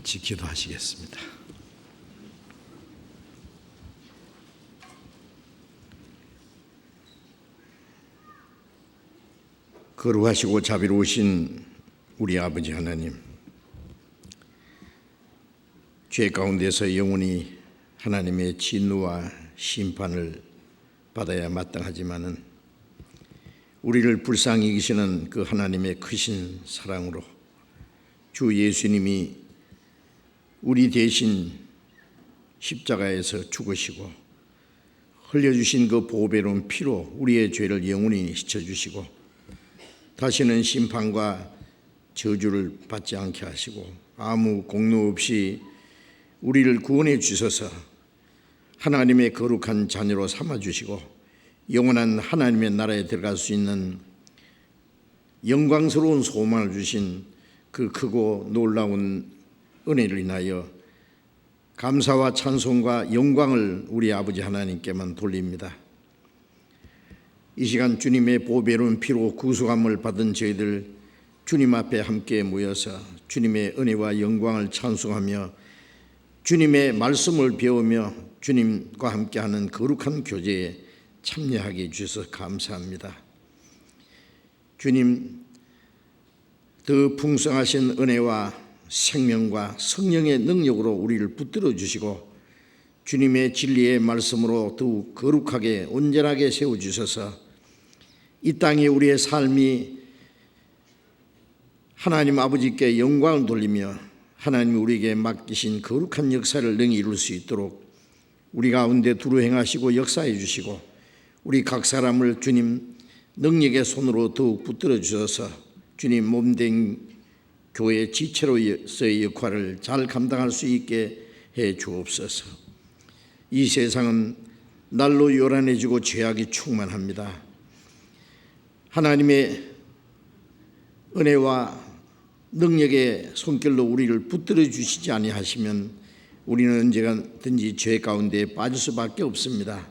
같이 기도하시겠습니다. 거룩하시고 자비로우신 우리 아버지 하나님, 죄 가운데서 영원히 하나님의 진노와 심판을 받아야 마땅하지만은 우리를 불쌍히 여기시는 그 하나님의 크신 사랑으로 주 예수님이 우리 대신 십자가에서 죽으시고 흘려주신 그 보배로운 피로 우리의 죄를 영원히 씻어주시고 다시는 심판과 저주를 받지 않게 하시고 아무 공로 없이 우리를 구원해 주셔서 하나님의 거룩한 자녀로 삼아주시고 영원한 하나님의 나라에 들어갈 수 있는 영광스러운 소망을 주신 그 크고 놀라운 은혜를 인하여 감사와 찬송과 영광을 우리 아버지 하나님께만 돌립니다. 이 시간 주님의 보배로운 피로 구속함을 받은 저희들 주님 앞에 함께 모여서 주님의 은혜와 영광을 찬송하며 주님의 말씀을 배우며 주님과 함께하는 거룩한 교제에 참여하게 해주셔서 감사합니다. 주님, 더 풍성하신 은혜와 생명과 성령의 능력으로 우리를 붙들어 주시고 주님의 진리의 말씀으로 더욱 거룩하게 온전하게 세워주셔서 이 땅에 우리의 삶이 하나님 아버지께 영광을 돌리며 하나님이 우리에게 맡기신 거룩한 역사를 능히 이룰 수 있도록 우리 가운데 두루 행하시고 역사해 주시고 우리 각 사람을 주님 능력의 손으로 더욱 붙들어 주셔서 주님 몸된 교회 지체로서의 역할을 잘 감당할 수 있게 해 주옵소서. 이 세상은 날로 요란해지고 죄악이 충만합니다. 하나님의 은혜와 능력의 손길로 우리를 붙들어 주시지 아니하시면 우리는 언제든지 죄 가운데 빠질 수밖에 없습니다.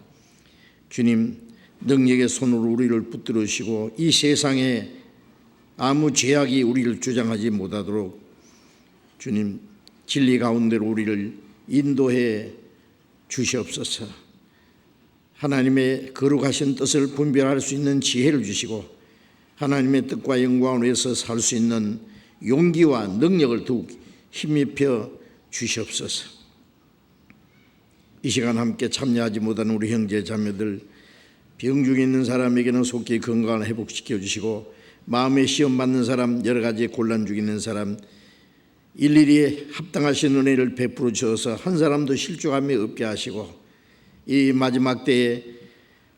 주님, 능력의 손으로 우리를 붙들어 주시고 이 세상에 아무 죄악이 우리를 주장하지 못하도록 주님 진리 가운데로 우리를 인도해 주시옵소서. 하나님의 거룩하신 뜻을 분별할 수 있는 지혜를 주시고 하나님의 뜻과 영광을 위해서 살 수 있는 용기와 능력을 더욱 힘입혀 주시옵소서. 이 시간 함께 참여하지 못한 우리 형제 자매들, 병중에 있는 사람에게는 속히 건강을 회복시켜 주시고 마음에 시험 받는 사람, 여러 가지 곤란 중에 있는 사람 일일이 합당하신 은혜를 베풀어 주셔서 한 사람도 실족함이 없게 하시고 이 마지막 때에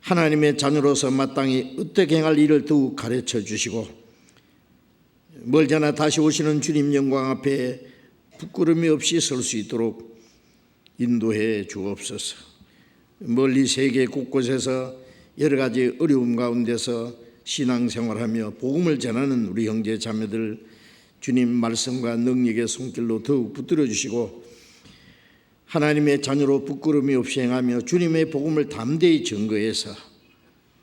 하나님의 자녀로서 마땅히 어떻게 행할 일을 더욱 가르쳐 주시고 멀잖아 다시 오시는 주님 영광 앞에 부끄러움이 없이 설 수 있도록 인도해 주옵소서. 멀리 세계 곳곳에서 여러 가지 어려움 가운데서 신앙생활하며 복음을 전하는 우리 형제 자매들 주님 말씀과 능력의 손길로 더욱 붙들어 주시고 하나님의 자녀로 부끄러움이 없이 행하며 주님의 복음을 담대히 증거해서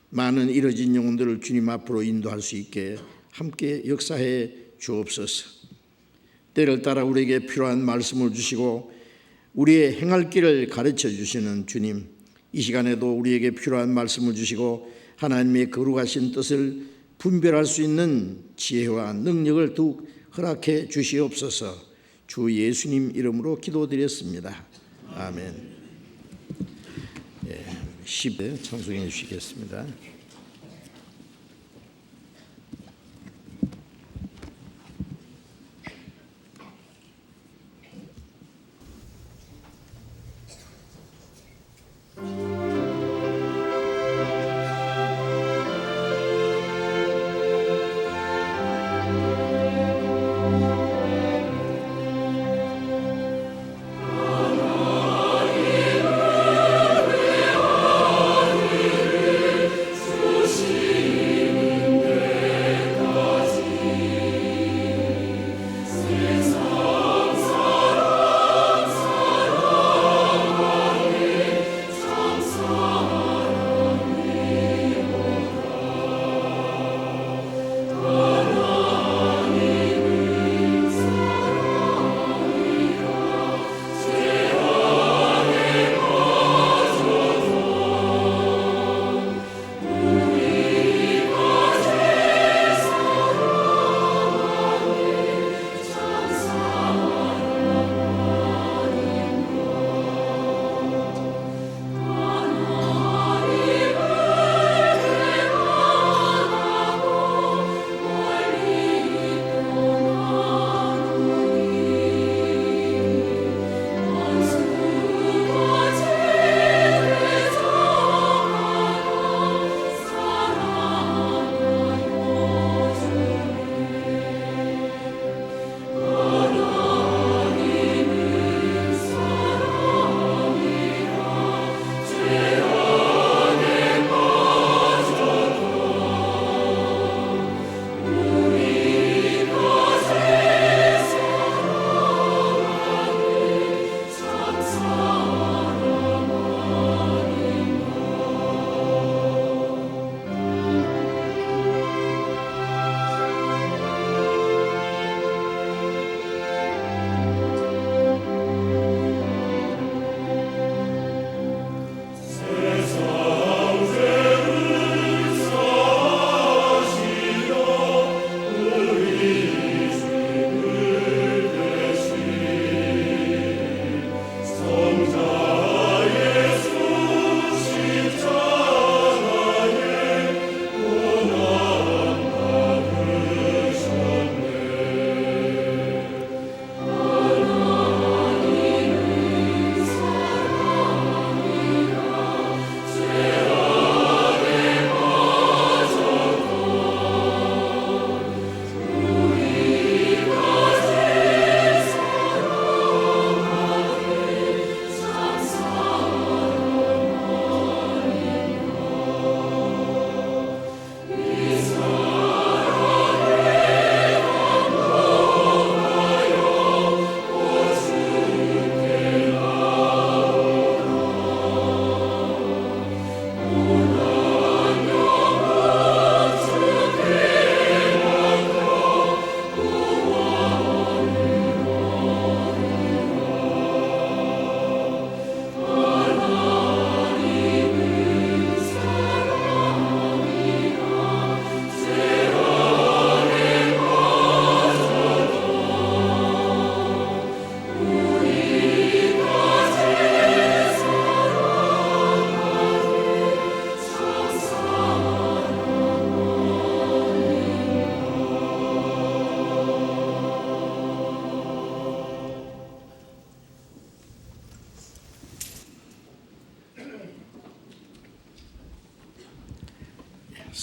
많은 잃어진 영혼들을 주님 앞으로 인도할 수 있게 함께 역사해 주옵소서. 때를 따라 우리에게 필요한 말씀을 주시고 우리의 행할 길을 가르쳐 주시는 주님, 이 시간에도 우리에게 필요한 말씀을 주시고 하나님의 거룩하신 뜻을 분별할 수 있는 지혜와 능력을 더욱 허락해 주시옵소서. 주 예수님 이름으로 기도드렸습니다. 아멘. 10대 찬송해 주시겠습니다.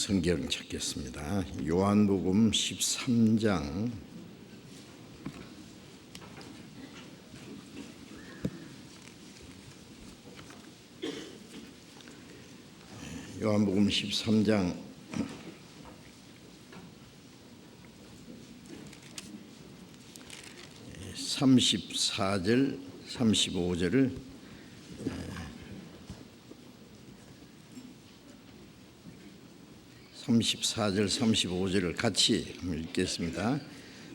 성경 찾겠습니다. 요한복음 13장 요한복음 13장 34절 35절을 34절 35절을 같이 읽겠습니다.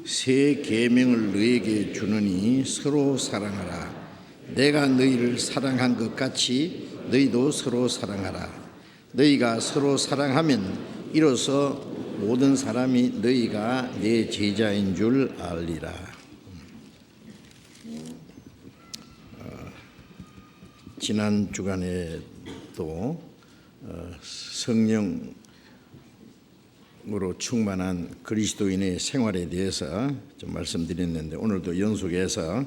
새 계명을 너에게 주느니 서로 사랑하라. 내가 너희를 사랑한 것 같이 너희도 서로 사랑하라. 너희가 서로 사랑하면 이로써 모든 사람이 너희가 내 제자인 줄 알리라. 지난 주간에도 성령으로 충만한 그리스도인의 생활에 대해서 좀 말씀드렸는데, 오늘도 연속해서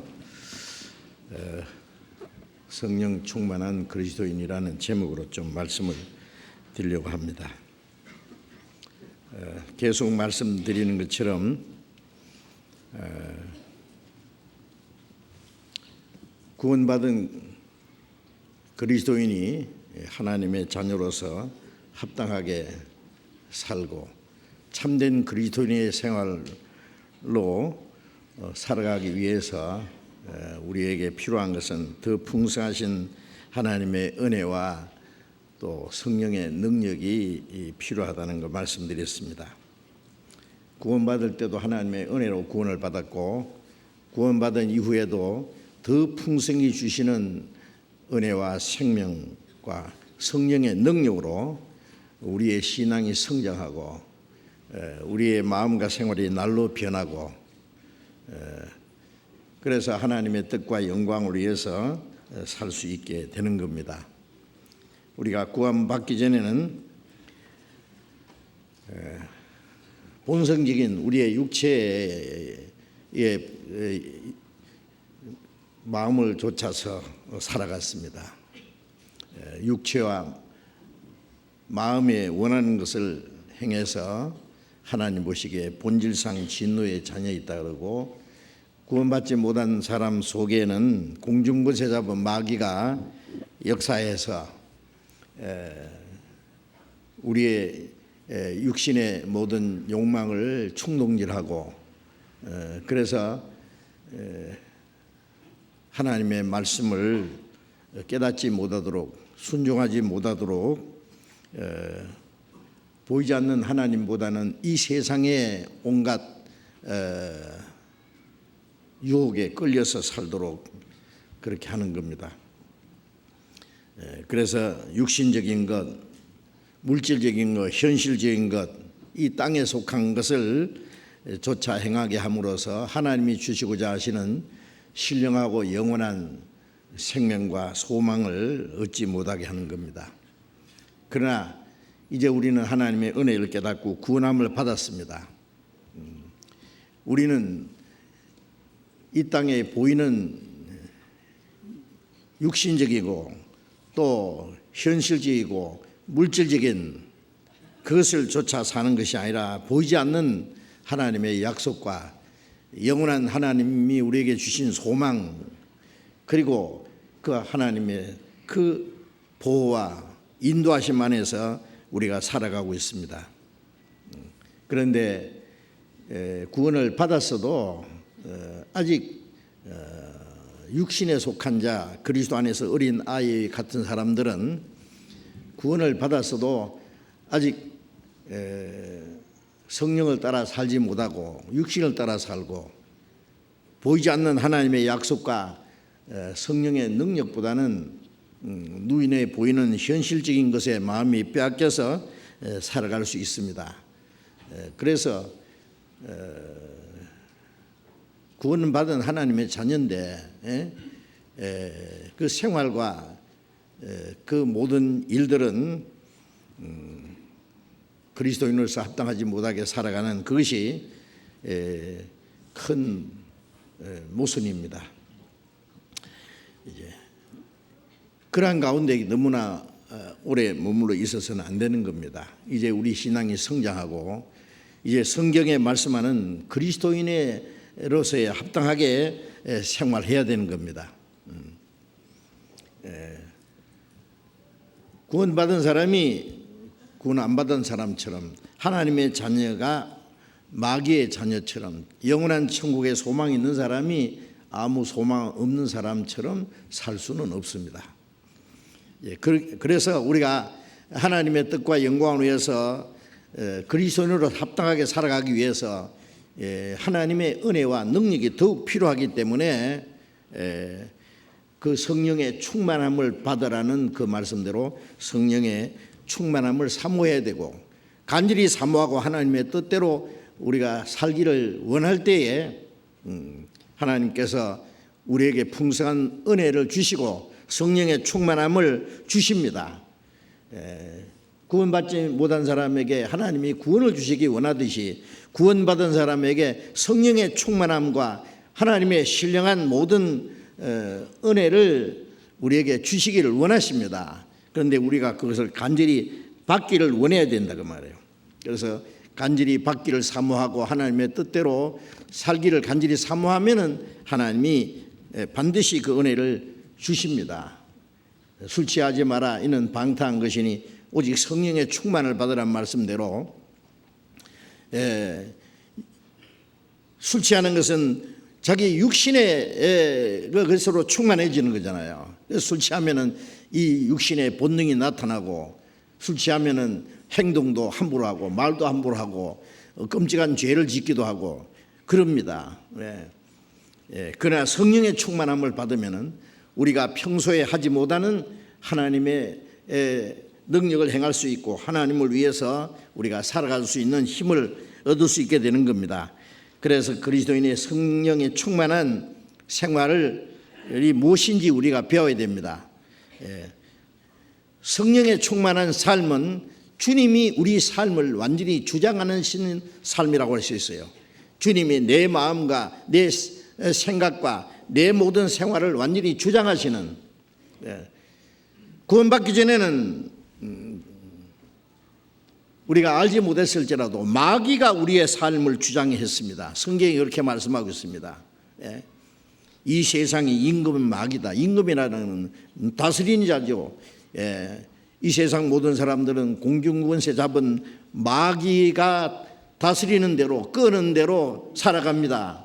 성령 충만한 그리스도인이라는 제목으로 좀 말씀을 드리려고 합니다. 계속 말씀드리는 것처럼 구원받은 그리스도인이 하나님의 자녀로서 합당하게 살고 참된 그리스도인의 생활로 살아가기 위해서 우리에게 필요한 것은 더 풍성하신 하나님의 은혜와 또 성령의 능력이 필요하다는 걸 말씀드렸습니다. 구원받을 때도 하나님의 은혜로 구원을 받았고, 구원받은 이후에도 더 풍성히 주시는 은혜와 생명과 성령의 능력으로 우리의 신앙이 성장하고 우리의 마음과 생활이 날로 변하고, 그래서 하나님의 뜻과 영광을 위해서 살 수 있게 되는 겁니다. 우리가 구원받기 전에는 본성적인 우리의 육체의 마음을 좇아서 살아갔습니다. 육체와 마음에 원하는 것을 행해서 하나님 보시기에 본질상 진노의 자녀이다 그러고, 구원받지 못한 사람 속에는 공중곳에 잡은 마귀가 역사해서 우리의 육신의 모든 욕망을 충동질하고, 그래서 하나님의 말씀을 깨닫지 못하도록, 순종하지 못하도록 보이지 않는 하나님보다는 이 세상의 온갖 유혹에 끌려서 살도록 그렇게 하는 겁니다. 그래서 육신적인 것, 물질적인 것, 현실적인 것, 이 땅에 속한 것을 조차 행하게 함으로써 하나님이 주시고자 하시는 신령하고 영원한 생명과 소망을 얻지 못하게 하는 겁니다. 그러나 이제 우리는 하나님의 은혜를 깨닫고 구원함을 받았습니다. 우리는 이 땅에 보이는 육신적이고 또 현실적이고 물질적인 그것을 쫓아 사는 것이 아니라, 보이지 않는 하나님의 약속과 영원한 하나님이 우리에게 주신 소망, 그리고 그 하나님의 그 보호와 인도하심 안에서 우리가 살아가고 있습니다. 그런데 구원을 받았어도 아직 육신에 속한 자, 그리스도 안에서 어린 아이 같은 사람들은 구원을 받았어도 아직 성령을 따라 살지 못하고 육신을 따라 살고, 보이지 않는 하나님의 약속과 성령의 능력보다는 눈에 보이는 현실적인 것에 마음이 빼앗겨서 살아갈 수 있습니다. 그래서 구원받은 하나님의 자녀인데 그 생활과 그 모든 일들은 그리스도인으로서 합당하지 못하게 살아가는 그것이 큰 모순입니다. 이제 그러한 가운데 너무나 오래 머물러 있어서는 안 되는 겁니다. 이제 우리 신앙이 성장하고 이제 성경에 말씀하는 그리스도인으로서의 합당하게 생활해야 되는 겁니다. 구원받은 사람이 구원 안 받은 사람처럼 하나님의 자녀가 마귀의 자녀처럼 영원한 천국에 소망이 있는 사람이 아무 소망 없는 사람처럼 살 수는 없습니다. 그래서 우리가 하나님의 뜻과 영광을 위해서 그리스도인으로 합당하게 살아가기 위해서 하나님의 은혜와 능력이 더욱 필요하기 때문에 그 성령의 충만함을 받으라는 그 말씀대로 성령의 충만함을 사모해야 되고 간절히 사모하고 하나님의 뜻대로 우리가 살기를 원할 때에 하나님께서 우리에게 풍성한 은혜를 주시고 성령의 충만함을 주십니다. 구원받지 못한 사람에게 하나님이 구원을 주시기 원하듯이 구원받은 사람에게 성령의 충만함과 하나님의 신령한 모든 은혜를 우리에게 주시기를 원하십니다. 그런데 우리가 그것을 간절히 받기를 원해야 된다 그 말이에요. 그래서 간절히 받기를 사모하고 하나님의 뜻대로 살기를 간절히 사모하면은 하나님이 반드시 그 은혜를 주십니다. 술 취하지 마라 이는 방탕한 것이니 오직 성령의 충만을 받으란 말씀대로 술 취하는 것은 자기 육신의 것으로 충만해지는 거잖아요. 그래서 술 취하면은 이 육신의 본능이 나타나고 술 취하면은 행동도 함부로 하고 말도 함부로 하고 끔찍한 죄를 짓기도 하고 그럽니다. 그러나 성령의 충만함을 받으면은 우리가 평소에 하지 못하는 하나님의 능력을 행할 수 있고 하나님을 위해서 우리가 살아갈 수 있는 힘을 얻을 수 있게 되는 겁니다. 그래서 그리스도인의 성령의 충만한 생활이 무엇인지 우리가 배워야 됩니다. 성령의 충만한 삶은 주님이 우리 삶을 완전히 주장하는 삶이라고 할 수 있어요. 주님이 내 마음과 내 생각과 내 모든 생활을 완전히 주장하시는, 구원받기 전에는 우리가 알지 못했을지라도 마귀가 우리의 삶을 주장했습니다. 성경이 그렇게 말씀하고 있습니다. 이 세상이 임금은 마귀다. 임금이라는 다스리는 자죠. 이 세상 모든 사람들은 공중권세 잡은 마귀가 다스리는 대로 끄는 대로 살아갑니다.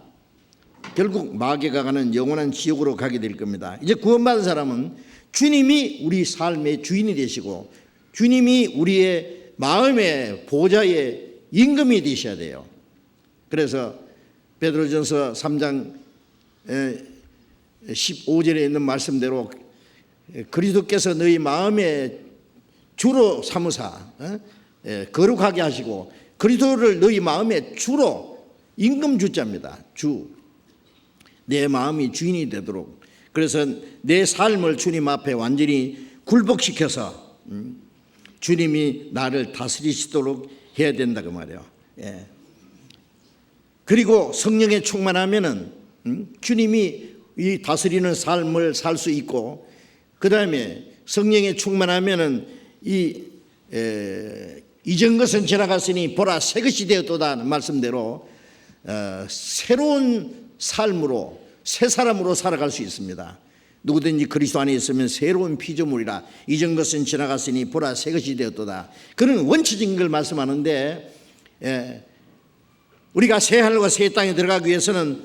결국 마귀가 가는 영원한 지옥으로 가게 될 겁니다. 이제 구원받은 사람은 주님이 우리 삶의 주인이 되시고 주님이 우리의 마음의 보좌의 임금이 되셔야 돼요. 그래서 베드로전서 3장 15절에 있는 말씀대로 그리스도께서 너희 마음의 주로 삼으사 거룩하게 하시고 그리스도를 너희 마음의 주로 임금 주자입니다. 주. 내 마음이 주인이 되도록. 그래서 내 삶을 주님 앞에 완전히 굴복시켜서 주님이 나를 다스리시도록 해야 된다 그 말이에요. 그리고 성령에 충만하면은 주님이 이 다스리는 삶을 살 수 있고 그 다음에 성령에 충만하면은 이전 것은 지나갔으니 보라 새 것이 되었도다 말씀대로 새로운 삶으로 새 사람으로 살아갈 수 있습니다. 누구든지 그리스도 안에 있으면 새로운 피조물이라 이전 것은 지나갔으니 보라 새 것이 되었도다. 그런 원칙적인 걸 말씀하는데 우리가 새 하늘과 새 땅에 들어가기 위해서는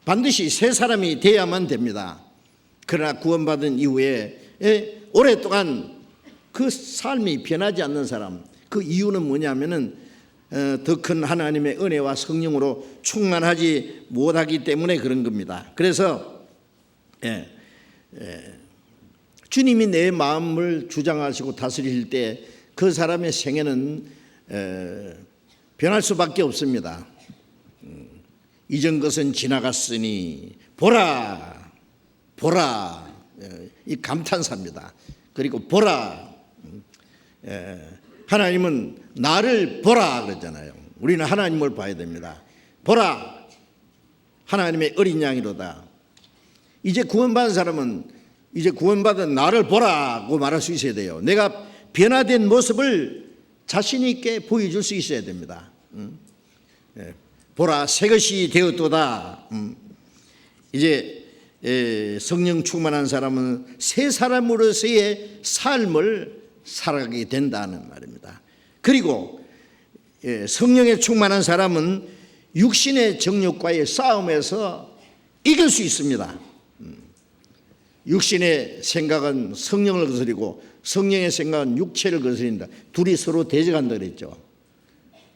반드시 새 사람이 되어야만 됩니다. 그러나 구원받은 이후에 오랫동안 그 삶이 변하지 않는 사람, 그 이유는 뭐냐면은 더 큰 하나님의 은혜와 성령으로 충만하지 못하기 때문에 그런 겁니다. 그래서 주님이 내 마음을 주장하시고 다스리실 때 그 사람의 생애는 변할 수밖에 없습니다. 이전 것은 지나갔으니 보라 보라, 이 감탄사입니다. 그리고 보라, 하나님은 나를 보라 그랬잖아요. 우리는 하나님을 봐야 됩니다. 보라 하나님의 어린 양이로다. 이제 구원받은 사람은 이제 구원받은 나를 보라고 말할 수 있어야 돼요. 내가 변화된 모습을 자신 있게 보여줄 수 있어야 됩니다. 보라, 새 것이 되었도다. 이제 성령 충만한 사람은 새 사람으로서의 삶을 살아가게 된다는 말입니다. 그리고 성령에 충만한 사람은 육신의 정욕과의 싸움에서 이길 수 있습니다. 육신의 생각은 성령을 거스리고 성령의 생각은 육체를 거스린다. 둘이 서로 대적한다 그랬죠.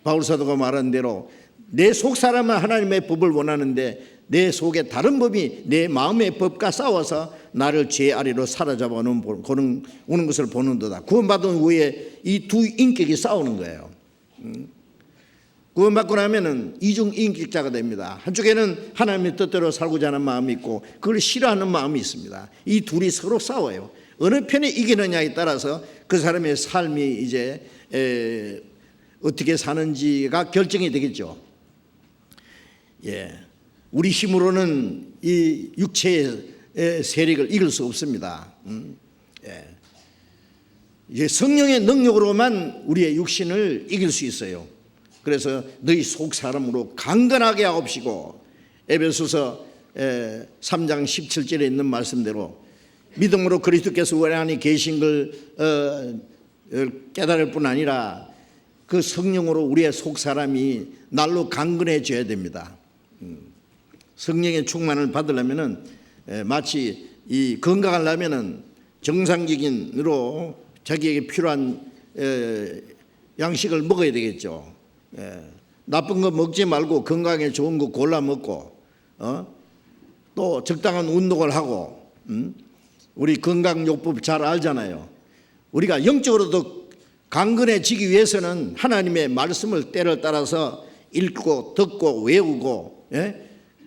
바울사도가 말한 대로 내 속 사람은 하나님의 법을 원하는데 내 속에 다른 법이 내 마음의 법과 싸워서 나를 죄 아래로 사로잡아 오는 것을 보는도다. 구원받은 후에 이 두 인격이 싸우는 거예요. 구원받고 나면은 이중인격자가 됩니다. 한쪽에는 하나님의 뜻대로 살고자 하는 마음이 있고 그걸 싫어하는 마음이 있습니다. 이 둘이 서로 싸워요. 어느 편에 이기느냐에 따라서 그 사람의 삶이 이제 어떻게 사는지가 결정이 되겠죠. 우리 힘으로는 이 육체의 세력을 이길 수 없습니다. 이제 성령의 능력으로만 우리의 육신을 이길 수 있어요. 그래서 너희 속 사람으로 강건하게 하옵시고, 에베소서 3장 17절에 있는 말씀대로 믿음으로 그리스도께서 우리 안에 계신 걸 깨달을 뿐 아니라 그 성령으로 우리의 속 사람이 날로 강건해져야 됩니다. 성령의 충만을 받으려면은 마치 이 건강하려면은 정상적인으로 자기에게 필요한 양식을 먹어야 되겠죠. 나쁜 거 먹지 말고 건강에 좋은 거 골라 먹고, 또 적당한 운동을 하고, 우리 건강요법 잘 알잖아요. 우리가 영적으로도 강건해지기 위해서는 하나님의 말씀을 때를 따라서 읽고 듣고 외우고,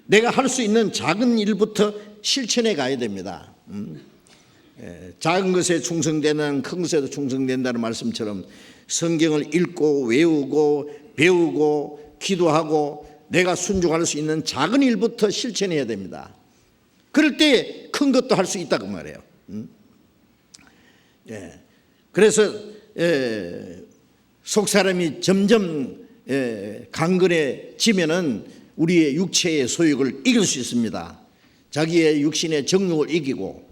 내가 할 수 있는 작은 일부터 실천해 가야 됩니다. 작은 것에 충성되는 큰 것에도 충성된다는 말씀처럼 성경을 읽고 외우고 배우고 기도하고 내가 순종할 수 있는 작은 일부터 실천해야 됩니다. 그럴 때 큰 것도 할 수 있다 그 말이에요. 그래서 속 사람이 점점 강건해지면은 우리의 육체의 소욕을 이길 수 있습니다. 자기의 육신의 정욕을 이기고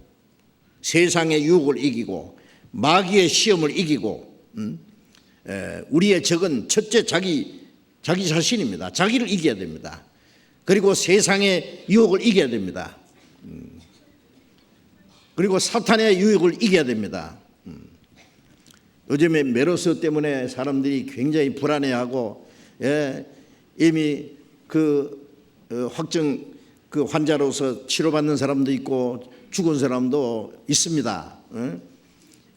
세상의 유혹을 이기고 마귀의 시험을 이기고, 우리의 적은 첫째 자기 자신입니다. 자기를 이겨야 됩니다. 그리고 세상의 유혹을 이겨야 됩니다. 그리고 사탄의 유혹을 이겨야 됩니다. 요즘에 메르스 때문에 사람들이 굉장히 불안해하고, 이미 그 확정 그 환자로서 치료받는 사람도 있고 죽은 사람도 있습니다.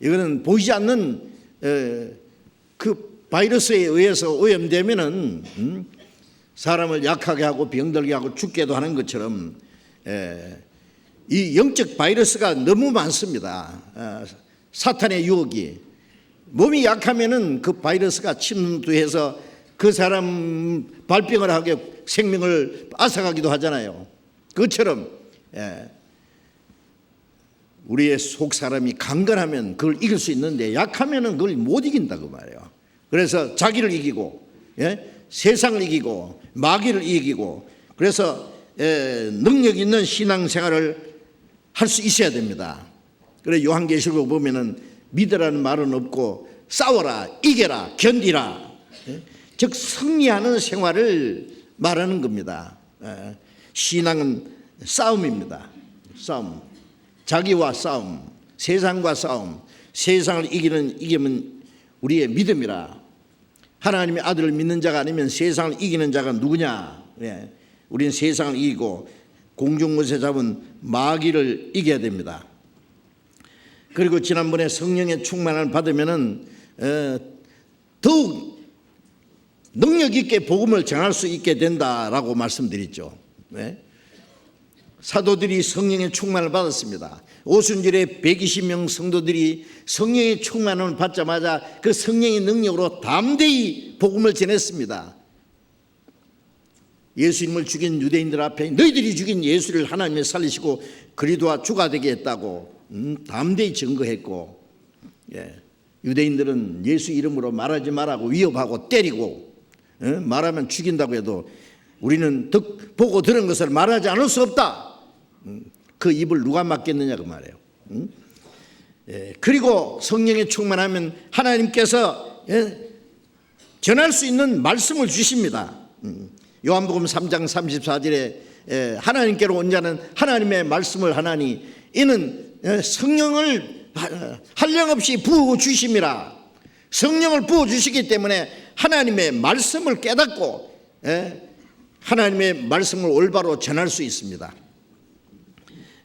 이거는 보이지 않는 그 바이러스에 의해서 오염되면은 사람을 약하게 하고 병들게 하고 죽게도 하는 것처럼 이 영적 바이러스가 너무 많습니다. 사탄의 유혹이 몸이 약하면은 그 바이러스가 침투해서 그 사람 발병을 하게 생명을 앗아가기도 하잖아요. 그것처럼 우리의 속 사람이 강건하면 그걸 이길 수 있는데 약하면은 그걸 못 이긴다고 말이에요. 그래서 자기를 이기고, 세상을 이기고 마귀를 이기고, 그래서 능력 있는 신앙생활을 할 수 있어야 됩니다. 그래서 요한계시록 보면은 믿으라는 말은 없고 싸워라, 이겨라, 견디라, 즉 승리하는 생활을 말하는 겁니다. 신앙은 싸움입니다. 싸움, 자기와 싸움, 세상과 싸움. 세상을 이기면 우리의 믿음이라. 하나님의 아들을 믿는 자가 아니면 세상을 이기는 자가 누구냐? 우리는 세상을 이기고 공중못에 잡은 마귀를 이겨야 됩니다. 그리고 지난번에 성령의 충만을 받으면은 더욱 능력 있게 복음을 전할 수 있게 된다라고 말씀드렸죠. 사도들이 성령의 충만을 받았습니다. 오순절에 120명 성도들이 성령의 충만을 받자마자 그 성령의 능력으로 담대히 복음을 전했습니다. 예수님을 죽인 유대인들 앞에 너희들이 죽인 예수를 하나님이 살리시고 그리스도와 주가 되게 했다고 담대히 증거했고, 유대인들은 예수 이름으로 말하지 말라고 위협하고 때리고, 말하면 죽인다고 해도 우리는 보고 들은 것을 말하지 않을 수 없다. 그 입을 누가 막겠느냐 그 말이에요. 그리고 성령에 충만하면 하나님께서 전할 수 있는 말씀을 주십니다. 요한복음 3장 34절에 하나님께로 온 자는 하나님의 말씀을 하나니 이는 성령을 한량없이 부어주심이라. 성령을 부어주시기 때문에 하나님의 말씀을 깨닫고 하나님의 말씀을 올바로 전할 수 있습니다.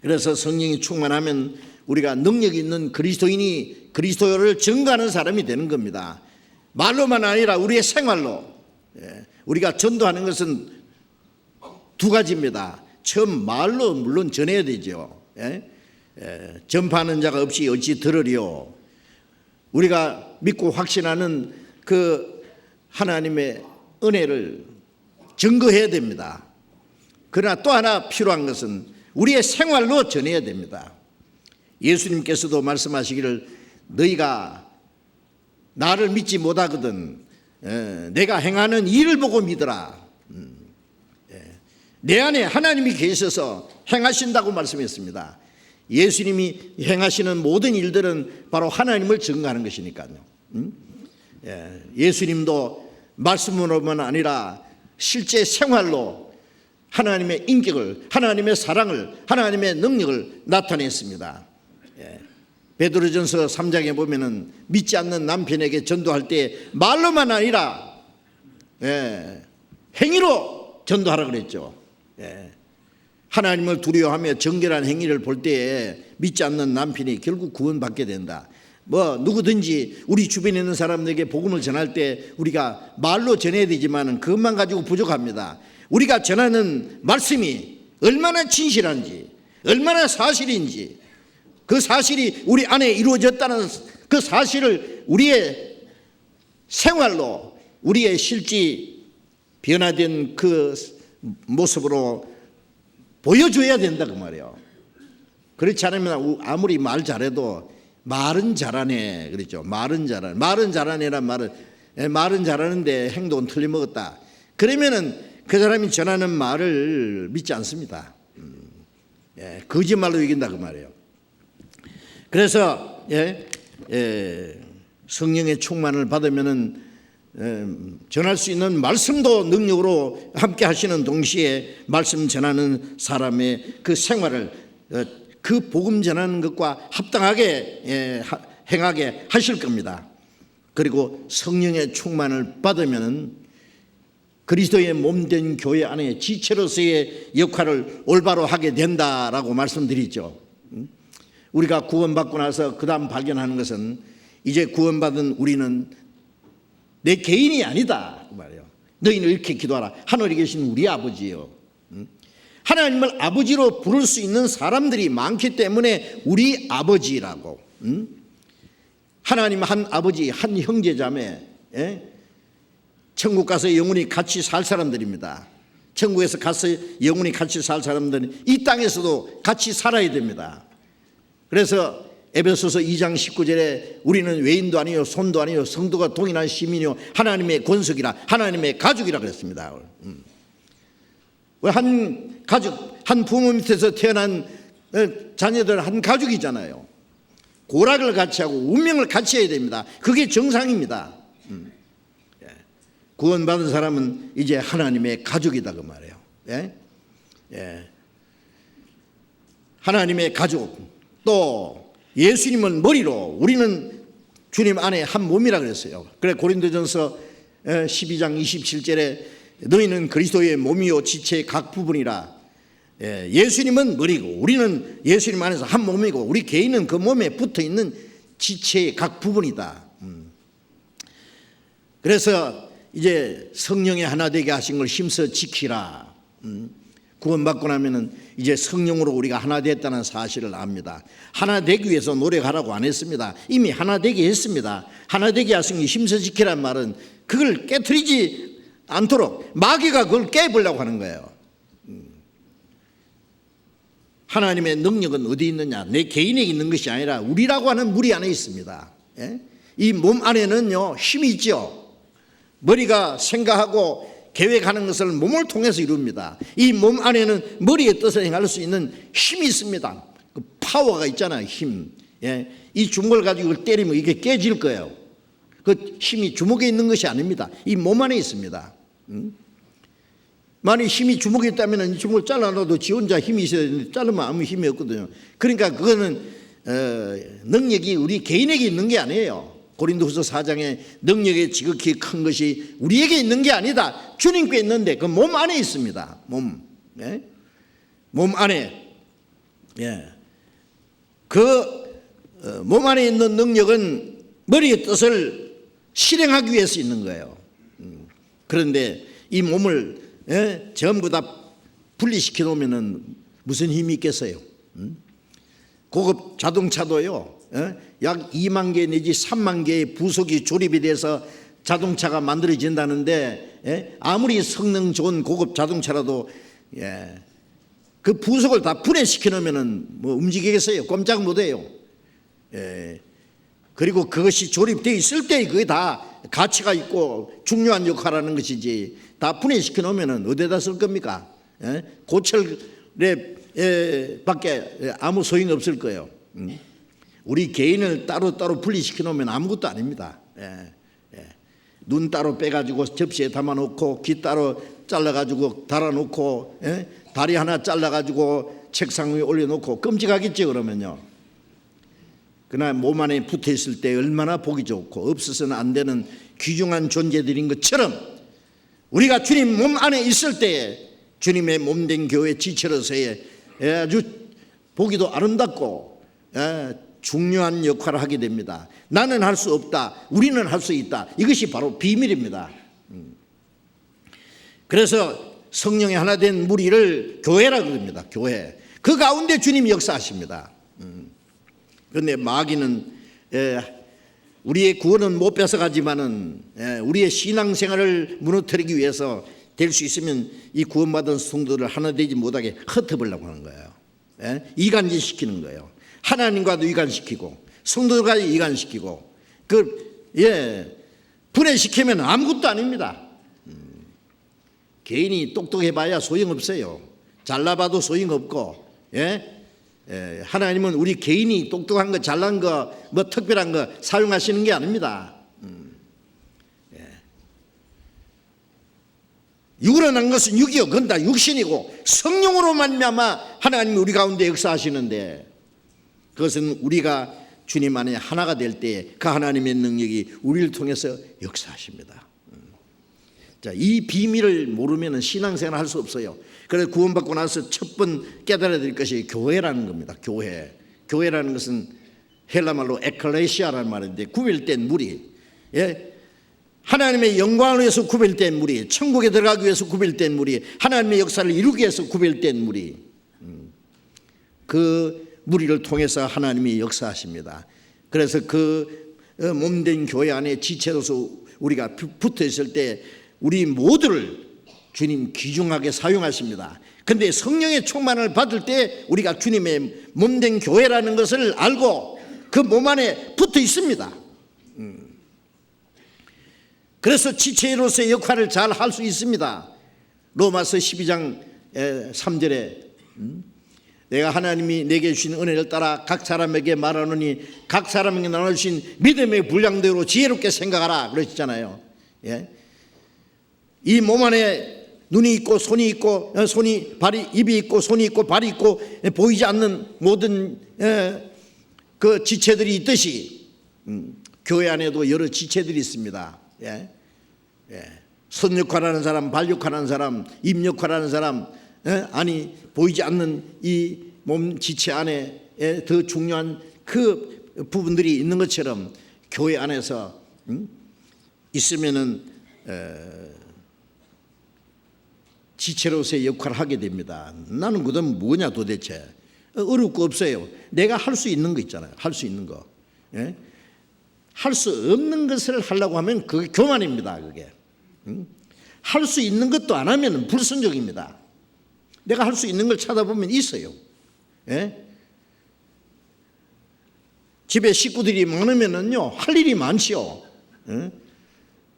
그래서 성령이 충만하면 우리가 능력 있는 그리스도인이 그리스도를 증거하는 사람이 되는 겁니다. 말로만 아니라 우리의 생활로. 우리가 전도하는 것은 두 가지입니다. 처음 말로 물론 전해야 되죠. 전파하는 자가 없이 어찌 들으리요. 우리가 믿고 확신하는 그 하나님의 은혜를 증거해야 됩니다. 그러나 또 하나 필요한 것은 우리의 생활로 전해야 됩니다. 예수님께서도 말씀하시기를 너희가 나를 믿지 못하거든 내가 행하는 일을 보고 믿으라. 내 안에 하나님이 계셔서 행하신다고 말씀했습니다. 예수님이 행하시는 모든 일들은 바로 하나님을 증거하는 것이니까요. 예수님도 말씀으로만 아니라 실제 생활로 하나님의 인격을, 하나님의 사랑을, 하나님의 능력을 나타냈습니다. 베드로전서 3장에 보면은 믿지 않는 남편에게 전도할 때 말로만 아니라 행위로 전도하라 그랬죠. 하나님을 두려워하며 정결한 행위를 볼 때에 믿지 않는 남편이 결국 구원받게 된다. 누구든지 우리 주변에 있는 사람들에게 복음을 전할 때 우리가 말로 전해야 되지만 그것만 가지고 부족합니다. 우리가 전하는 말씀이 얼마나 진실한지, 얼마나 사실인지, 그 사실이 우리 안에 이루어졌다는 그 사실을 우리의 생활로, 우리의 실제 변화된 그 모습으로 보여줘야 된다 그 말이에요. 그렇지 않으면 아무리 말 잘해도 말은 잘하네 그랬죠. 말은 잘하네란 말은 잘하는데 행동은 틀려먹었다. 그러면은 그 사람이 전하는 말을 믿지 않습니다. 거짓말로 이긴다 그 말이에요. 그래서 성령의 충만을 받으면은 전할 수 있는 말씀도 능력으로 함께 하시는 동시에 말씀 전하는 사람의 그 생활을 그 복음 전하는 것과 합당하게 행하게 하실 겁니다. 그리고 성령의 충만을 받으면은 그리스도의 몸된 교회 안에 지체로서의 역할을 올바로 하게 된다라고 말씀드리죠. 우리가 구원받고 나서 그 다음 발견하는 것은 이제 구원받은 우리는 내 개인이 아니다 그 말이에요. 너희는 이렇게 기도하라. 하늘에 계신 우리 아버지요. 하나님을 아버지로 부를 수 있는 사람들이 많기 때문에 우리 아버지라고. 하나님 한 아버지, 한 형제자매, 천국 가서 영원히 같이 살 사람들입니다. 천국에서 가서 영원히 같이 살 사람들은 이 땅에서도 같이 살아야 됩니다. 그래서 에베소서 2장 19절에 우리는 외인도 아니요 손도 아니요 성도가 동일한 시민이요 하나님의 권속이라, 하나님의 가족이라 그랬습니다. 한 가족, 한 부모 밑에서 태어난 자녀들 한 가족이잖아요. 고락을 같이 하고 운명을 같이 해야 됩니다. 그게 정상입니다. 구원받은 사람은 이제 하나님의 가족이다 그 말이에요. 하나님의 가족, 또 예수님은 머리로, 우리는 주님 안에 한 몸이라 그랬어요. 그래 고린도전서 12장 27절에 너희는 그리스도의 몸이요 지체의 각 부분이라. 예수님은 머리고 우리는 예수님 안에서 한 몸이고 우리 개인은 그 몸에 붙어있는 지체의 각 부분이다. 그래서 이제 성령의 하나 되게 하신 걸 힘써 지키라. 구원받고 나면은 이제 성령으로 우리가 하나 됐다는 사실을 압니다. 하나 되기 위해서 노력하라고 안 했습니다. 이미 하나 되게 했습니다. 하나 되게 하신 게 힘써 지키란 말은 그걸 깨트리지 않도록 마귀가 그걸 깨보려고 하는 거예요. 하나님의 능력은 어디 있느냐? 내 개인에게 있는 것이 아니라 우리라고 하는 무리 안에 있습니다. 이 몸 안에는요 힘이 있죠. 머리가 생각하고 계획하는 것을 몸을 통해서 이룹니다. 이 몸 안에는 머리의 뜻을 행할 수 있는 힘이 있습니다. 그 파워가 있잖아요. 힘. 이 주먹을 가지고 이걸 때리면 이게 깨질 거예요. 그 힘이 주먹에 있는 것이 아닙니다. 이 몸 안에 있습니다. 만약 힘이 주먹에 있다면 이 주먹을 잘라놔도 지 혼자 힘이 있어야 되는데 자르면 아무 힘이 없거든요. 그러니까 그거는 능력이 우리 개인에게 있는 게 아니에요. 고린도후서 4장에 능력이 지극히 큰 것이 우리에게 있는 게 아니다. 주님께 있는데 그 몸 안에 있습니다. 몸. 몸 안에. 그 몸 안에 있는 능력은 머리의 뜻을 실행하기 위해서 있는 거예요. 그런데 이 몸을 전부 다 분리시켜 놓으면 무슨 힘이 있겠어요? 고급 자동차도요 약 2만 개 내지 3만 개의 부속이 조립이 돼서 자동차가 만들어진다는데 아무리 성능 좋은 고급 자동차라도 그 부속을 다 분해시켜 놓으면 뭐 움직이겠어요? 꼼짝 못해요. 그리고 그것이 조립되어 있을 때 그게 다 가치가 있고 중요한 역할을 하는 것이지 다 분해시켜 놓으면 어디다 쓸 겁니까? 고철에 밖에 아무 소용이 없을 거예요. 우리 개인을 따로따로 분리시켜 놓으면 아무것도 아닙니다. 눈 따로 빼가지고 접시에 담아놓고 귀 따로 잘라가지고 달아놓고 다리 하나 잘라가지고 책상 위에 올려놓고 끔찍하겠죠. 그러면요. 그러나 몸 안에 붙어 있을 때 얼마나 보기 좋고 없어서는 안 되는 귀중한 존재들인 것처럼 우리가 주님 몸 안에 있을 때에 주님의 몸된 교회 지체로서의 아주 보기도 아름답고 중요한 역할을 하게 됩니다. 나는 할 수 없다. 우리는 할 수 있다. 이것이 바로 비밀입니다. 그래서 성령의 하나 된 무리를 교회라고 합니다. 교회. 그 가운데 주님이 역사하십니다. 그런데 마귀는 우리의 구원은 못 뺏어가지만은 우리의 신앙생활을 무너뜨리기 위해서 될 수 있으면 이 구원받은 성도들을 하나 되지 못하게 흩어보려고 하는 거예요. 이간질시키는 거예요. 하나님과도 이간시키고 성도들과도 이간시키고 분해시키면 아무것도 아닙니다. 개인이 똑똑해봐야 소용없어요. 잘나봐도 소용없고 하나님은 우리 개인이 똑똑한 거 잘난 거 뭐 특별한 거 사용하시는 게 아닙니다. 육으로 난 것은 육이요 그건 다 육신이고 성령으로 말미암아 하나님이 우리 가운데 역사하시는데 그것은 우리가 주님 안에 하나가 될 때 그 하나님의 능력이 우리를 통해서 역사하십니다. 자, 이 비밀을 모르면 신앙생활 할 수 없어요. 그래서 구원받고 나서 첫 번 깨달아야 될 것이 교회라는 겁니다. 교회. 교회라는 것은 헬라말로 에클레시아라는 말인데 구별된 무리. 하나님의 영광을 위해서 구별된 무리, 천국에 들어가기 위해서 구별된 무리, 하나님의 역사를 이루기 위해서 구별된 무리. 그 무리를 통해서 하나님이 역사하십니다. 그래서 그 몸된 교회 안에 지체로서 우리가 붙어 있을 때 우리 모두를 주님 귀중하게 사용하십니다. 그런데 성령의 충만을 받을 때 우리가 주님의 몸된 교회라는 것을 알고 그 몸 안에 붙어 있습니다. 그래서 지체로서의 역할을 잘 할 수 있습니다. 로마서 12장 3절에 내가 하나님이 내게 주신 은혜를 따라 각 사람에게 말하노니 각 사람에게 나눠주신 믿음의 분량대로 지혜롭게 생각하라 그러셨잖아요. 이 몸 안에 눈이 있고 손이 있고 손이 발이 입이 있고 손이 있고 발이 있고 보이지 않는 모든 그 지체들이 있듯이 교회 안에도 여러 지체들이 있습니다. 손 역할하는 사람, 발 역할하는 사람, 입 역할하는 사람, 아니 보이지 않는 이 몸 지체 안에 더 중요한 그 부분들이 있는 것처럼 교회 안에서 있으면은 지체로서의 역할을 하게 됩니다. 나는 그다음 뭐냐 도대체 어렵고 없어요. 내가 할 수 있는 거 있잖아요. 할 수 있는 거. 할 수 없는 것을 하려고 하면 그게 교만입니다. 그게 할 수 있는 것도 안 하면 불순종입니다. 내가 할 수 있는 걸 찾아보면 있어요. 예? 집에 식구들이 많으면은요 할 일이 많지요. 예?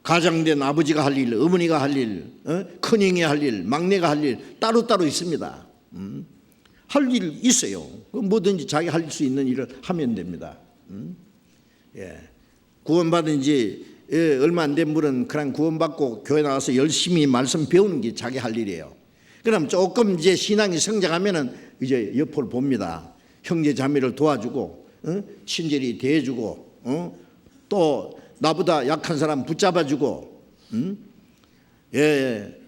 가장된 아버지가 할 일, 어머니가 할 일, 큰형이 할 일, 막내가 할 일 따로따로 있습니다. 할 일 있어요. 뭐든지 자기 할 수 있는 일을 하면 됩니다. 예. 구원받은 지 얼마 안 된 분은 그냥 구원받고 교회 나가서 열심히 말씀 배우는 게 자기 할 일이에요. 그럼 조금 이제 신앙이 성장하면은 이제 옆을 봅니다. 형제 자매를 도와주고, 친절히 대해주고, 또 나보다 약한 사람 붙잡아주고, 예,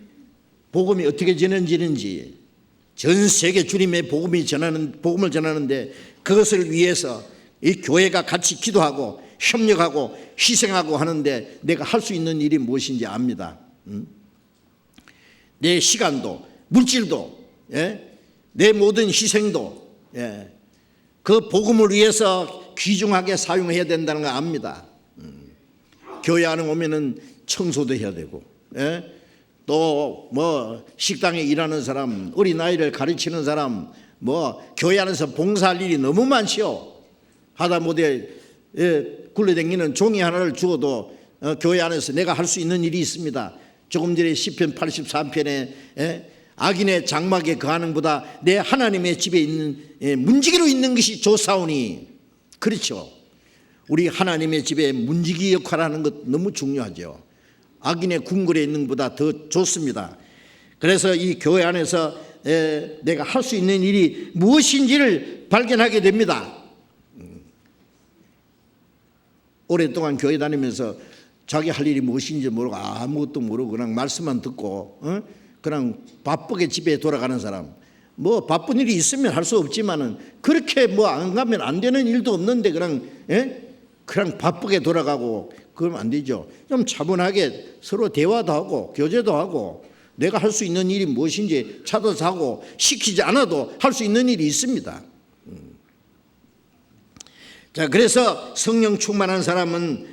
복음이 어떻게 전해지는지 전 세계 주님의 복음을 전하는데 그것을 위해서 이 교회가 같이 기도하고 협력하고 희생하고 하는데 내가 할 수 있는 일이 무엇인지 압니다. 내 시간도 물질도, 예? 내 모든 희생도, 예? 그 복음을 위해서 귀중하게 사용해야 된다는 거 압니다. 교회 안에 오면은 청소도 해야 되고, 예? 또 뭐 식당에 일하는 사람, 어린아이를 가르치는 사람, 뭐 교회 안에서 봉사할 일이 너무 많지요. 하다못해 굴러다니는 종이 하나를 주어도 교회 안에서 내가 할 수 있는 일이 있습니다. 조금 전에 시편 83편에 악인의 장막에 거하는 보다 내 하나님의 집에 있는 문지기로 있는 것이 좋사오니, 그렇죠. 우리 하나님의 집에 문지기 역할을 하는 것 너무 중요하죠. 악인의 궁궐에 있는 것보다 더 좋습니다. 그래서 이 교회 안에서 내가 할 수 있는 일이 무엇인지를 발견하게 됩니다. 오랫동안 교회 다니면서 자기 할 일이 무엇인지 모르고 아무것도 모르고 그냥 말씀만 듣고 그냥 바쁘게 집에 돌아가는 사람, 뭐 바쁜 일이 있으면 할 수 없지만은 그렇게 뭐 안 가면 안 되는 일도 없는데 그냥 바쁘게 돌아가고 그러면 안 되죠. 좀 차분하게 서로 대화도 하고 교제도 하고 내가 할 수 있는 일이 무엇인지 찾아서 하고 시키지 않아도 할 수 있는 일이 있습니다. 자, 그래서 성령 충만한 사람은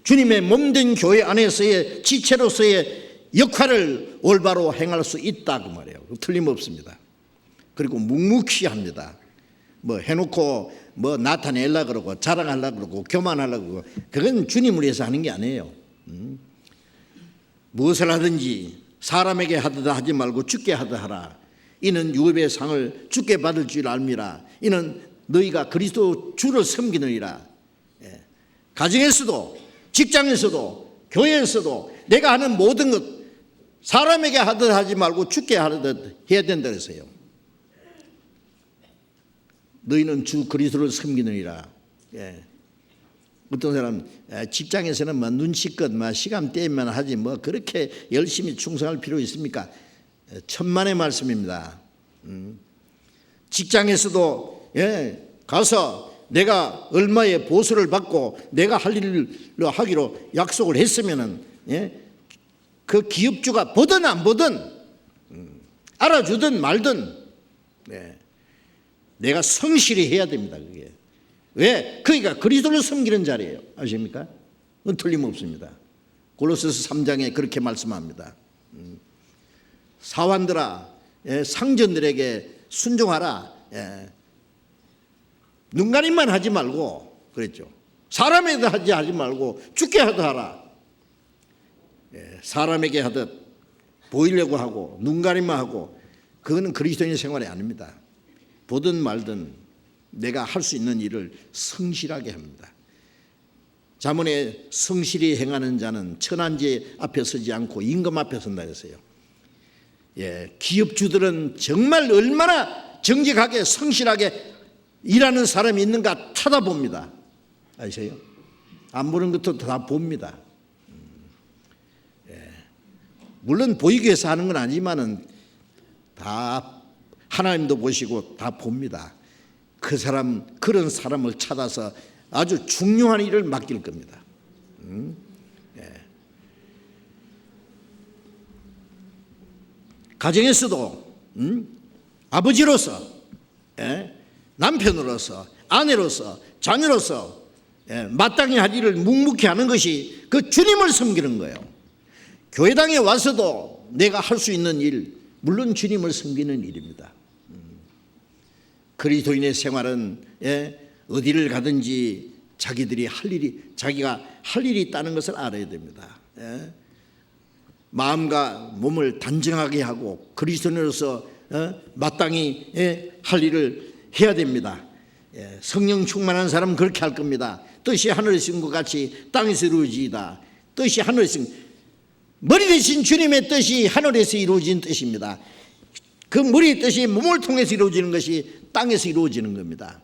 주님의 몸된 교회 안에서의 지체로서의 역할을 올바로 행할 수 있다 그 말이에요. 틀림없습니다. 그리고 묵묵히 합니다. 뭐 해놓고 뭐 나타내려고 그러고 자랑하려고 그러고 교만하려고 그러고 그건 주님을 위해서 하는 게 아니에요. 무엇을 하든지 사람에게 하듯 하지 말고 주께 하듯 하라. 이는 유업의 상을 주께 받을 줄 알미라. 이는 너희가 그리스도 주를 섬기느니라. 가정에서도 직장에서도 교회에서도 내가 하는 모든 것 사람에게 하듯 하지 말고 주께 하듯 해야 된다 그랬어요. 너희는 주 그리스도를 섬기느니라. 어떤 사람 직장에서는 뭐 눈치껏 뭐 시간 떼면 하지 뭐 그렇게 열심히 충성할 필요 있습니까? 천만의 말씀입니다. 직장에서도 가서 내가 얼마의 보수를 받고 내가 할 일로 하기로 약속을 했으면은 그 기업주가 보든 안 보든 알아주든 말든 내가 성실히 해야 됩니다. 그게 왜? 그러니까 그리스도를 섬기는 자리예요. 아십니까? 그건 틀림없습니다. 골로새서 3장에 그렇게 말씀합니다. 사환들아, 상전들에게 순종하라. 눈가림만 하지 말고 그랬죠. 사람에게 하지 말고 주께 하듯 하라. 사람에게 하듯 보이려고 하고 눈가림만 하고 그거는 그리스도인의 생활이 아닙니다. 보든 말든 내가 할 수 있는 일을 성실하게 합니다. 잠언에 성실히 행하는 자는 천한제 앞에 서지 않고 임금 앞에 선다 했어요. 기업주들은 정말 얼마나 정직하게 성실하게 일하는 사람이 있는가 찾아봅니다. 아시세요? 안 보는 것도 다 봅니다. 물론 보이기 위해서 하는 건 아니지만은 다 하나님도 보시고 다 봅니다. 그 사람, 그런 사람을 찾아서 아주 중요한 일을 맡길 겁니다. 가정에서도 아버지로서, 남편으로서, 아내로서, 자녀로서 마땅히 할 일을 묵묵히 하는 것이 그 주님을 섬기는 거예요. 교회당에 와서도 내가 할 수 있는 일, 물론 주님을 섬기는 일입니다. 그리스도인의 생활은 어디를 가든지 자기가 할 일이 있다는 것을 알아야 됩니다. 마음과 몸을 단정하게 하고 그리스도인으로서 마땅히 할 일을 해야 됩니다. 성령 충만한 사람은 그렇게 할 겁니다. 뜻이 하늘에서 것 같이 땅에서 이루어지이다. 뜻이 하늘에서, 머리 대신 주님의 뜻이 하늘에서 이루어진 뜻입니다. 그 머리의 뜻이 몸을 통해서 이루어지는 것이 땅에서 이루어지는 겁니다.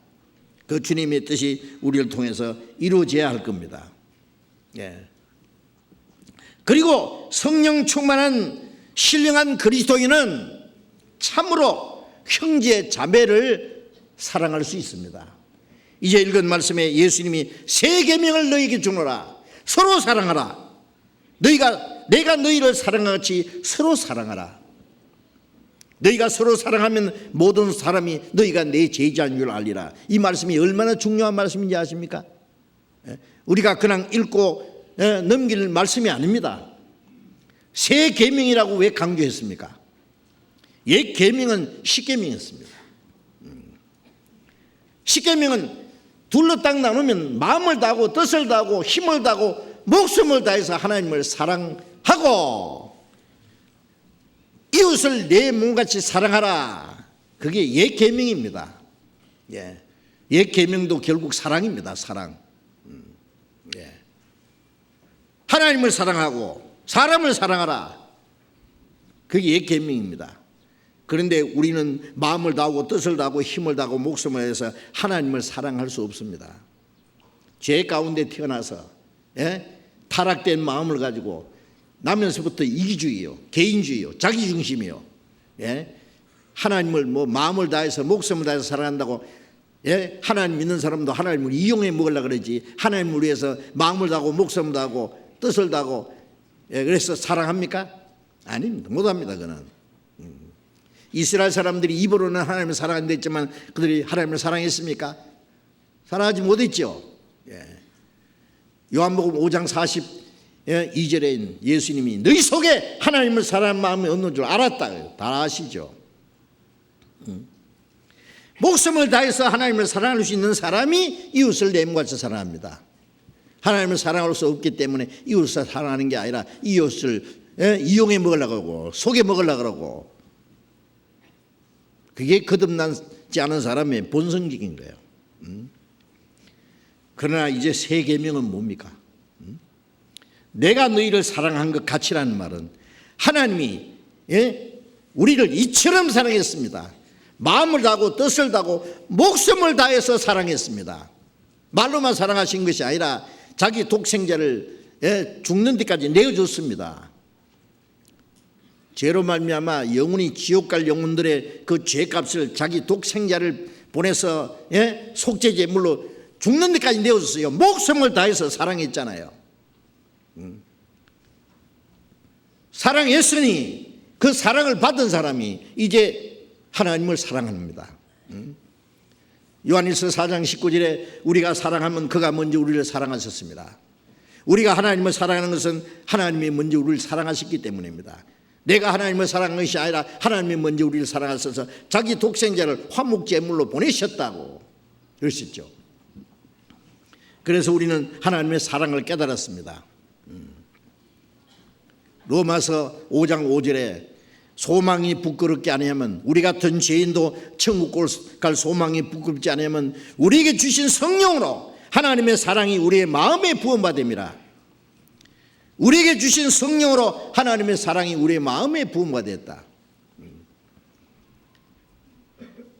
그 주님의 뜻이 우리를 통해서 이루어져야 할 겁니다. 그리고 성령 충만한 신령한 그리스도인은 참으로 형제 자매를 사랑할 수 있습니다. 이제 읽은 말씀에 예수님이 새 계명을 너희에게 주노라. 서로 사랑하라. 내가 너희를 사랑같이 서로 사랑하라. 너희가 서로 사랑하면 모든 사람이 너희가 내 제자인 줄 알리라. 이 말씀이 얼마나 중요한 말씀인지 아십니까? 우리가 그냥 읽고 넘길 말씀이 아닙니다. 새 계명이라고 왜 강조했습니까? 옛 계명은 십계명이었습니다. 십계명은 둘로 딱 나누면 마음을 다하고 뜻을 다하고 힘을 다하고 목숨을 다해서 하나님을 사랑하고 이웃을 내 몸같이 사랑하라. 그게 옛 계명입니다. 옛 계명도 결국 사랑입니다. 사랑. 하나님을 사랑하고 사람을 사랑하라. 그게 옛 계명입니다. 그런데 우리는 마음을 다하고 뜻을 다하고 힘을 다하고 목숨을 다해서 하나님을 사랑할 수 없습니다. 죄 가운데 태어나서 타락된 마음을 가지고 나면서부터 이기주의요, 개인주의요, 자기중심이요. 하나님을 마음을 다해서 목숨을 다해서 사랑한다고 하나님 믿는 사람도 하나님을 이용해 먹으려고 그러지, 하나님을 위해서 마음을 다하고 목숨을 다하고 뜻을 다하고 그래서 사랑합니까? 아닙니다. 못합니다. 그는. 이스라엘 사람들이 입으로는 하나님을 사랑한다 했지만 그들이 하나님을 사랑했습니까? 사랑하지 못했죠. 요한복음 5장 42절에 예수님이 너희 속에 하나님을 사랑하는 마음이 없는 줄 알았다. 다 아시죠. 목숨을 다해서 하나님을 사랑할 수 있는 사람이 이웃을 내 몸같이 사랑합니다. 하나님을 사랑할 수 없기 때문에 이웃을 사랑하는 게 아니라 이웃을 이용해 먹으려고 하고 속여 먹으려고 하고, 그게 거듭나지 않은 사람의 본성적인 거예요. 그러나 이제 새 계명은 뭡니까? 내가 너희를 사랑한 것 같이라는 말은 하나님이 우리를 이처럼 사랑했습니다. 마음을 다하고 뜻을 다하고 목숨을 다해서 사랑했습니다. 말로만 사랑하신 것이 아니라 자기 독생자를 죽는 데까지 내어줬습니다. 죄로 말미암아 영원히 지옥 갈 영혼들의 그 죄값을 자기 독생자를 보내서 속죄제물로 죽는 데까지 내어줬어요. 목숨을 다해서 사랑했잖아요. 사랑했으니 그 사랑을 받은 사람이 이제 하나님을 사랑합니다. 요한일서 4장 19절에 우리가 사랑하면 그가 먼저 우리를 사랑하셨습니다. 우리가 하나님을 사랑하는 것은 하나님이 먼저 우리를 사랑하셨기 때문입니다. 내가 하나님을 사랑한 것이 아니라 하나님이 먼저 우리를 사랑하셔서 자기 독생자를 화목제물로 보내셨다고 그러셨죠. 그래서 우리는 하나님의 사랑을 깨달았습니다. 로마서 5장 5절에 소망이 부끄럽지 아니하면, 우리 같은 죄인도 천국 갈 소망이 부끄럽지 아니하면 우리에게 주신 성령으로 하나님의 사랑이 우리의 마음에 부음받음이라. 우리에게 주신 성령으로 하나님의 사랑이 우리의 마음에 부음받았다.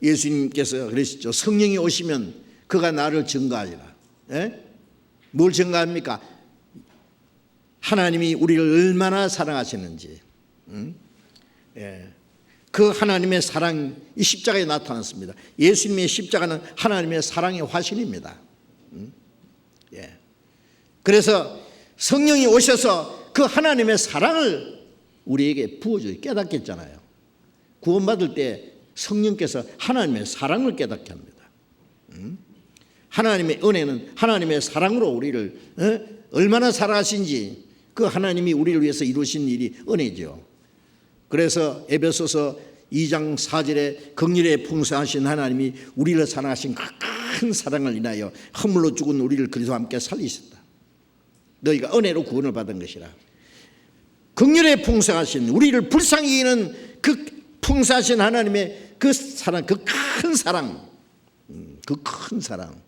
예수님께서 그러시죠. 성령이 오시면 그가 나를 증거하리라. 뭘 증거합니까? 하나님이 우리를 얼마나 사랑하시는지. 그 하나님의 사랑이 십자가에 나타났습니다. 예수님의 십자가는 하나님의 사랑의 화신입니다. 그래서 성령이 오셔서 그 하나님의 사랑을 우리에게 부어줘요. 깨닫게 했잖아요. 구원받을 때 성령께서 하나님의 사랑을 깨닫게 합니다. 하나님의 은혜는 하나님의 사랑으로 우리를 얼마나 사랑하신지, 그 하나님이 우리를 위해서 이루신 일이 은혜죠. 그래서 에베소서 2장 4절에 긍휼에 풍성하신 하나님이 우리를 사랑하신 그 큰 사랑을 인하여 허물로 죽은 우리를 그리스도와 함께 살리셨다. 너희가 은혜로 구원을 받은 것이라. 긍휼에 풍성하신 우리를 불쌍히 여기는 그 풍성하신 하나님의 그 사랑, 그 큰 사랑, 그 큰 사랑,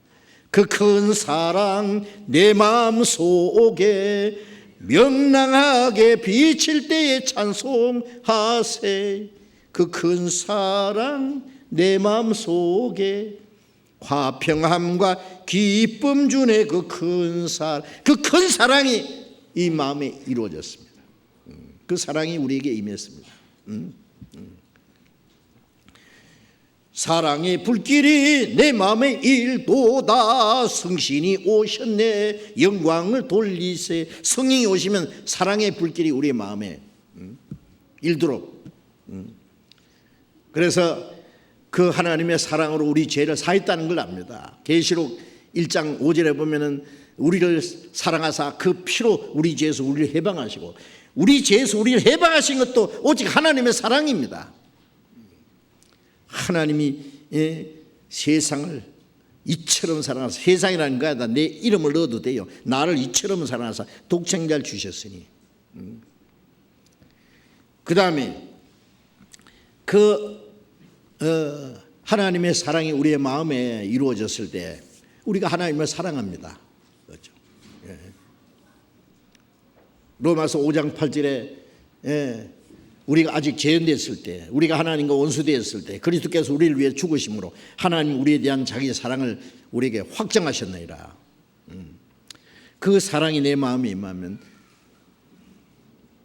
그 큰 사랑 내 마음 속에 명랑하게 비칠 때에 찬송하세. 그 큰 사랑 내 마음 속에 화평함과 기쁨 주네. 그 큰 사랑, 그 큰 사랑이 이 마음에 이루어졌습니다. 그 사랑이 우리에게 임했습니다. 사랑의 불길이 내 마음에 일도다. 성신이 오셨네. 영광을 돌리세. 성령이 오시면 사랑의 불길이 우리의 마음에 일도록. 그래서 그 하나님의 사랑으로 우리 죄를 사했다는 걸 압니다. 계시록 1장 5절에 보면은 우리를 사랑하사 그 피로 우리 죄에서 우리를 해방하시고, 우리 죄에서 우리를 해방하신 것도 오직 하나님의 사랑입니다. 하나님이 세상을 이처럼 사랑하사, 세상이라는 거야 내 이름을 넣어도 돼요. 나를 이처럼 사랑하사 독생자를 주셨으니. 그 다음에 하나님의 사랑이 우리의 마음에 이루어졌을 때 우리가 하나님을 사랑합니다. 그렇죠? 예. 로마서 5장 8절에 우리가 아직 죄인됐을 때, 우리가 하나님과 원수되었을 때 그리스도께서 우리를 위해 죽으심으로 하나님 우리에 대한 자기의 사랑을 우리에게 확정하셨나이다. 그 사랑이 내 마음에 임하면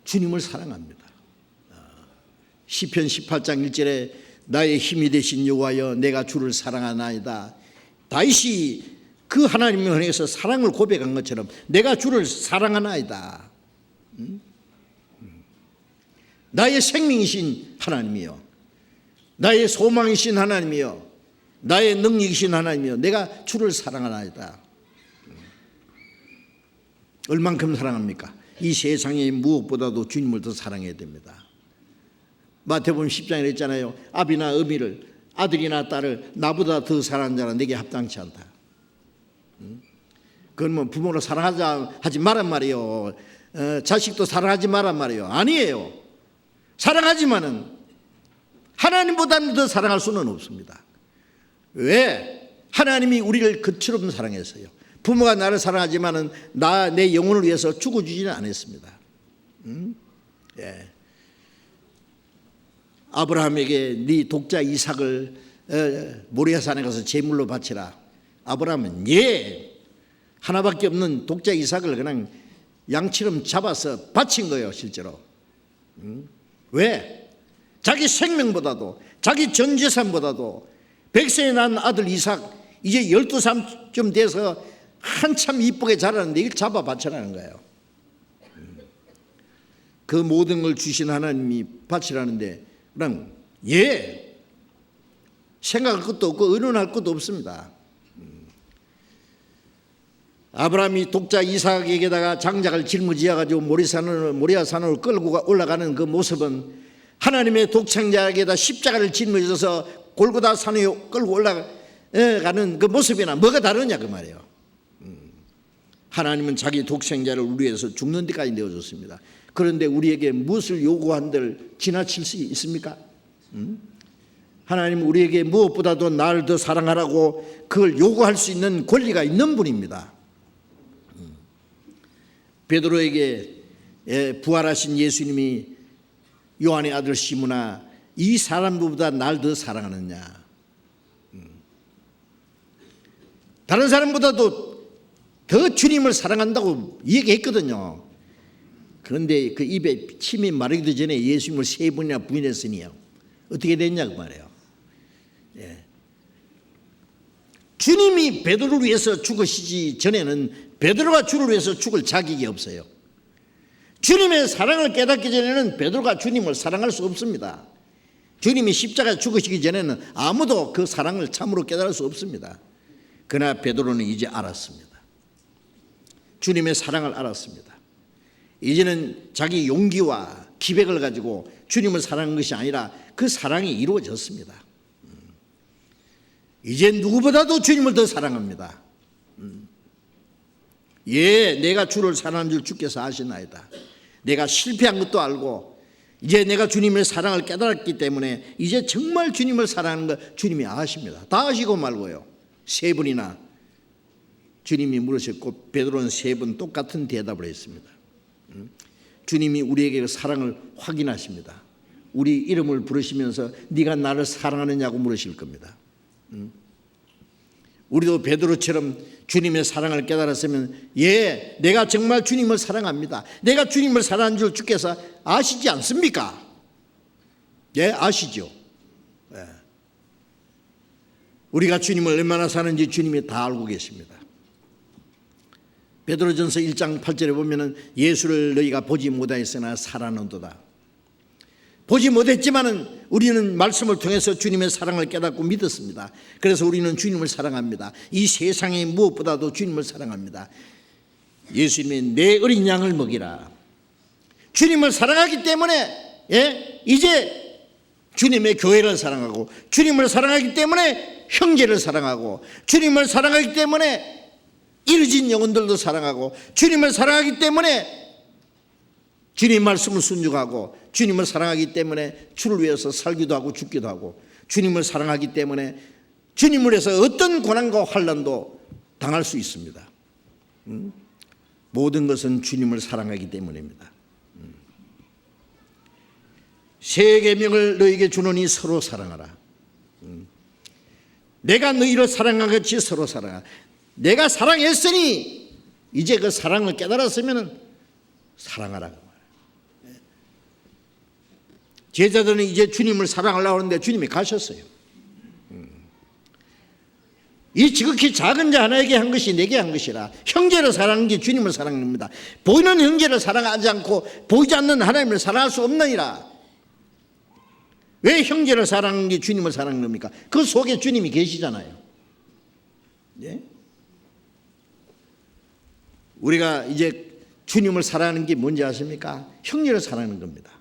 주님을 사랑합니다. 시편 18장 1절에 나의 힘이 되신 여호와여 내가 주를 사랑하나이다. 다윗이 그 하나님을 향해서 사랑을 고백한 것처럼 내가 주를 사랑하나이다. 나의 생명이신 하나님이여, 나의 소망이신 하나님이여, 나의 능력이신 하나님이여, 내가 주를 사랑하나이다. 얼만큼 사랑합니까? 이 세상에 무엇보다도 주님을 더 사랑해야 됩니다. 마태복음 10장에 있잖아요. 아비나 어미를, 아들이나 딸을 나보다 더 사랑하는 자는 내게 합당치 않다. 그건 뭐 부모를 사랑하지 말란 말이에요. 자식도 사랑하지 말란 말이에요. 아니에요. 사랑하지만은 하나님보다는 더 사랑할 수는 없습니다. 왜? 하나님이 우리를 그처럼 사랑했어요. 부모가 나를 사랑하지만은 내 영혼을 위해서 죽어주지는 않았습니다. 예. 아브라함에게 네 독자 이삭을 모리아산에 가서 제물로 바치라. 아브라함은 하나밖에 없는 독자 이삭을 그냥 양처럼 잡아서 바친 거예요. 실제로. 왜? 자기 생명보다도, 자기 전 재산보다도 100세에 난 아들 이삭 이제 12살쯤 돼서 한참 이쁘게 자라는데 이걸 잡아 바치라는 거예요. 그 모든 걸 주신 하나님이 바치라는데 그럼 생각할 것도 없고 의논할 것도 없습니다. 아브라함이 독자 이삭에게다가 장작을 짊어지어가지고 모리아산으로 끌고 올라가는 그 모습은 하나님의 독생자에게다 십자가를 짊어져서 골고다 산에 끌고 올라가는 그 모습이나 뭐가 다르냐 그 말이에요. 하나님은 자기 독생자를 우리 위해서 죽는 데까지 내어줬습니다. 그런데 우리에게 무엇을 요구한들 지나칠 수 있습니까? 하나님은 우리에게 무엇보다도 나를 더 사랑하라고 그걸 요구할 수 있는 권리가 있는 분입니다. 베드로에게 부활하신 예수님이 요한의 아들 시몬아 이 사람보다 날 더 사랑하느냐. 다른 사람보다도 더 주님을 사랑한다고 얘기했거든요. 그런데 그 입에 침이 마르기도 전에 예수님을 3번이나 부인했으니요. 어떻게 됐냐고 말해요. 주님이 베드로를 위해서 죽으시기 전에는 베드로가 주를 위해서 죽을 자격이 없어요. 주님의 사랑을 깨닫기 전에는 베드로가 주님을 사랑할 수 없습니다. 주님이 십자가에 죽으시기 전에는 아무도 그 사랑을 참으로 깨달을 수 없습니다. 그러나 베드로는 이제 알았습니다. 주님의 사랑을 알았습니다. 이제는 자기 용기와 기백을 가지고 주님을 사랑한 것이 아니라 그 사랑이 이루어졌습니다. 이제 누구보다도 주님을 더 사랑합니다. 예, 내가 주를 사랑하는 줄 주께서 아시나이다. 내가 실패한 것도 알고 이제 내가 주님의 사랑을 깨달았기 때문에 이제 정말 주님을 사랑하는 걸 주님이 아십니다. 다 아시고 말고요. 3분이나 주님이 물으셨고 베드로는 3번 똑같은 대답을 했습니다. 주님이 우리에게 그 사랑을 확인하십니다. 우리 이름을 부르시면서 네가 나를 사랑하느냐고 물으실 겁니다. 우리도 베드로처럼 주님의 사랑을 깨달았으면 예, 내가 정말 주님을 사랑합니다. 내가 주님을 사랑하는 줄 주께서 아시지 않습니까? 예, 아시죠. 예. 우리가 주님을 얼마나 사는지 주님이 다 알고 계십니다. 베드로전서 1장 8절에 보면은 예수를 너희가 보지 못하였으나 사랑하는도다. 보지 못했지만은 우리는 말씀을 통해서 주님의 사랑을 깨닫고 믿었습니다. 그래서 우리는 주님을 사랑합니다. 이 세상에 무엇보다도 주님을 사랑합니다. 예수님이 내 어린 양을 먹이라. 주님을 사랑하기 때문에 예? 이제 주님의 교회를 사랑하고 주님을 사랑하기 때문에 형제를 사랑하고 주님을 사랑하기 때문에 잃어진 영혼들도 사랑하고 주님을 사랑하기 때문에 주님 말씀을 순종하고 주님을 사랑하기 때문에 주를 위해서 살기도 하고 죽기도 하고 주님을 사랑하기 때문에 주님을 위해서 어떤 고난과 환난도 당할 수 있습니다. 모든 것은 주님을 사랑하기 때문입니다. 새 계명을 너희에게 주노니 서로 사랑하라. 내가 너희를 사랑한 같이 서로 사랑하라. 내가 사랑했으니 이제 그 사랑을 깨달았으면 사랑하라. 제자들은 이제 주님을 사랑하려고 하는데 주님이 가셨어요. 이 지극히 작은 자 하나에게 한 것이 내게 한 것이라. 형제를 사랑하는 게 주님을 사랑하는 겁니다. 보이는 형제를 사랑하지 않고 보이지 않는 하나님을 사랑할 수 없느니라. 왜 형제를 사랑하는 게 주님을 사랑하는 겁니까? 그 속에 주님이 계시잖아요. 예? 우리가 이제 주님을 사랑하는 게 뭔지 아십니까? 형제를 사랑하는 겁니다.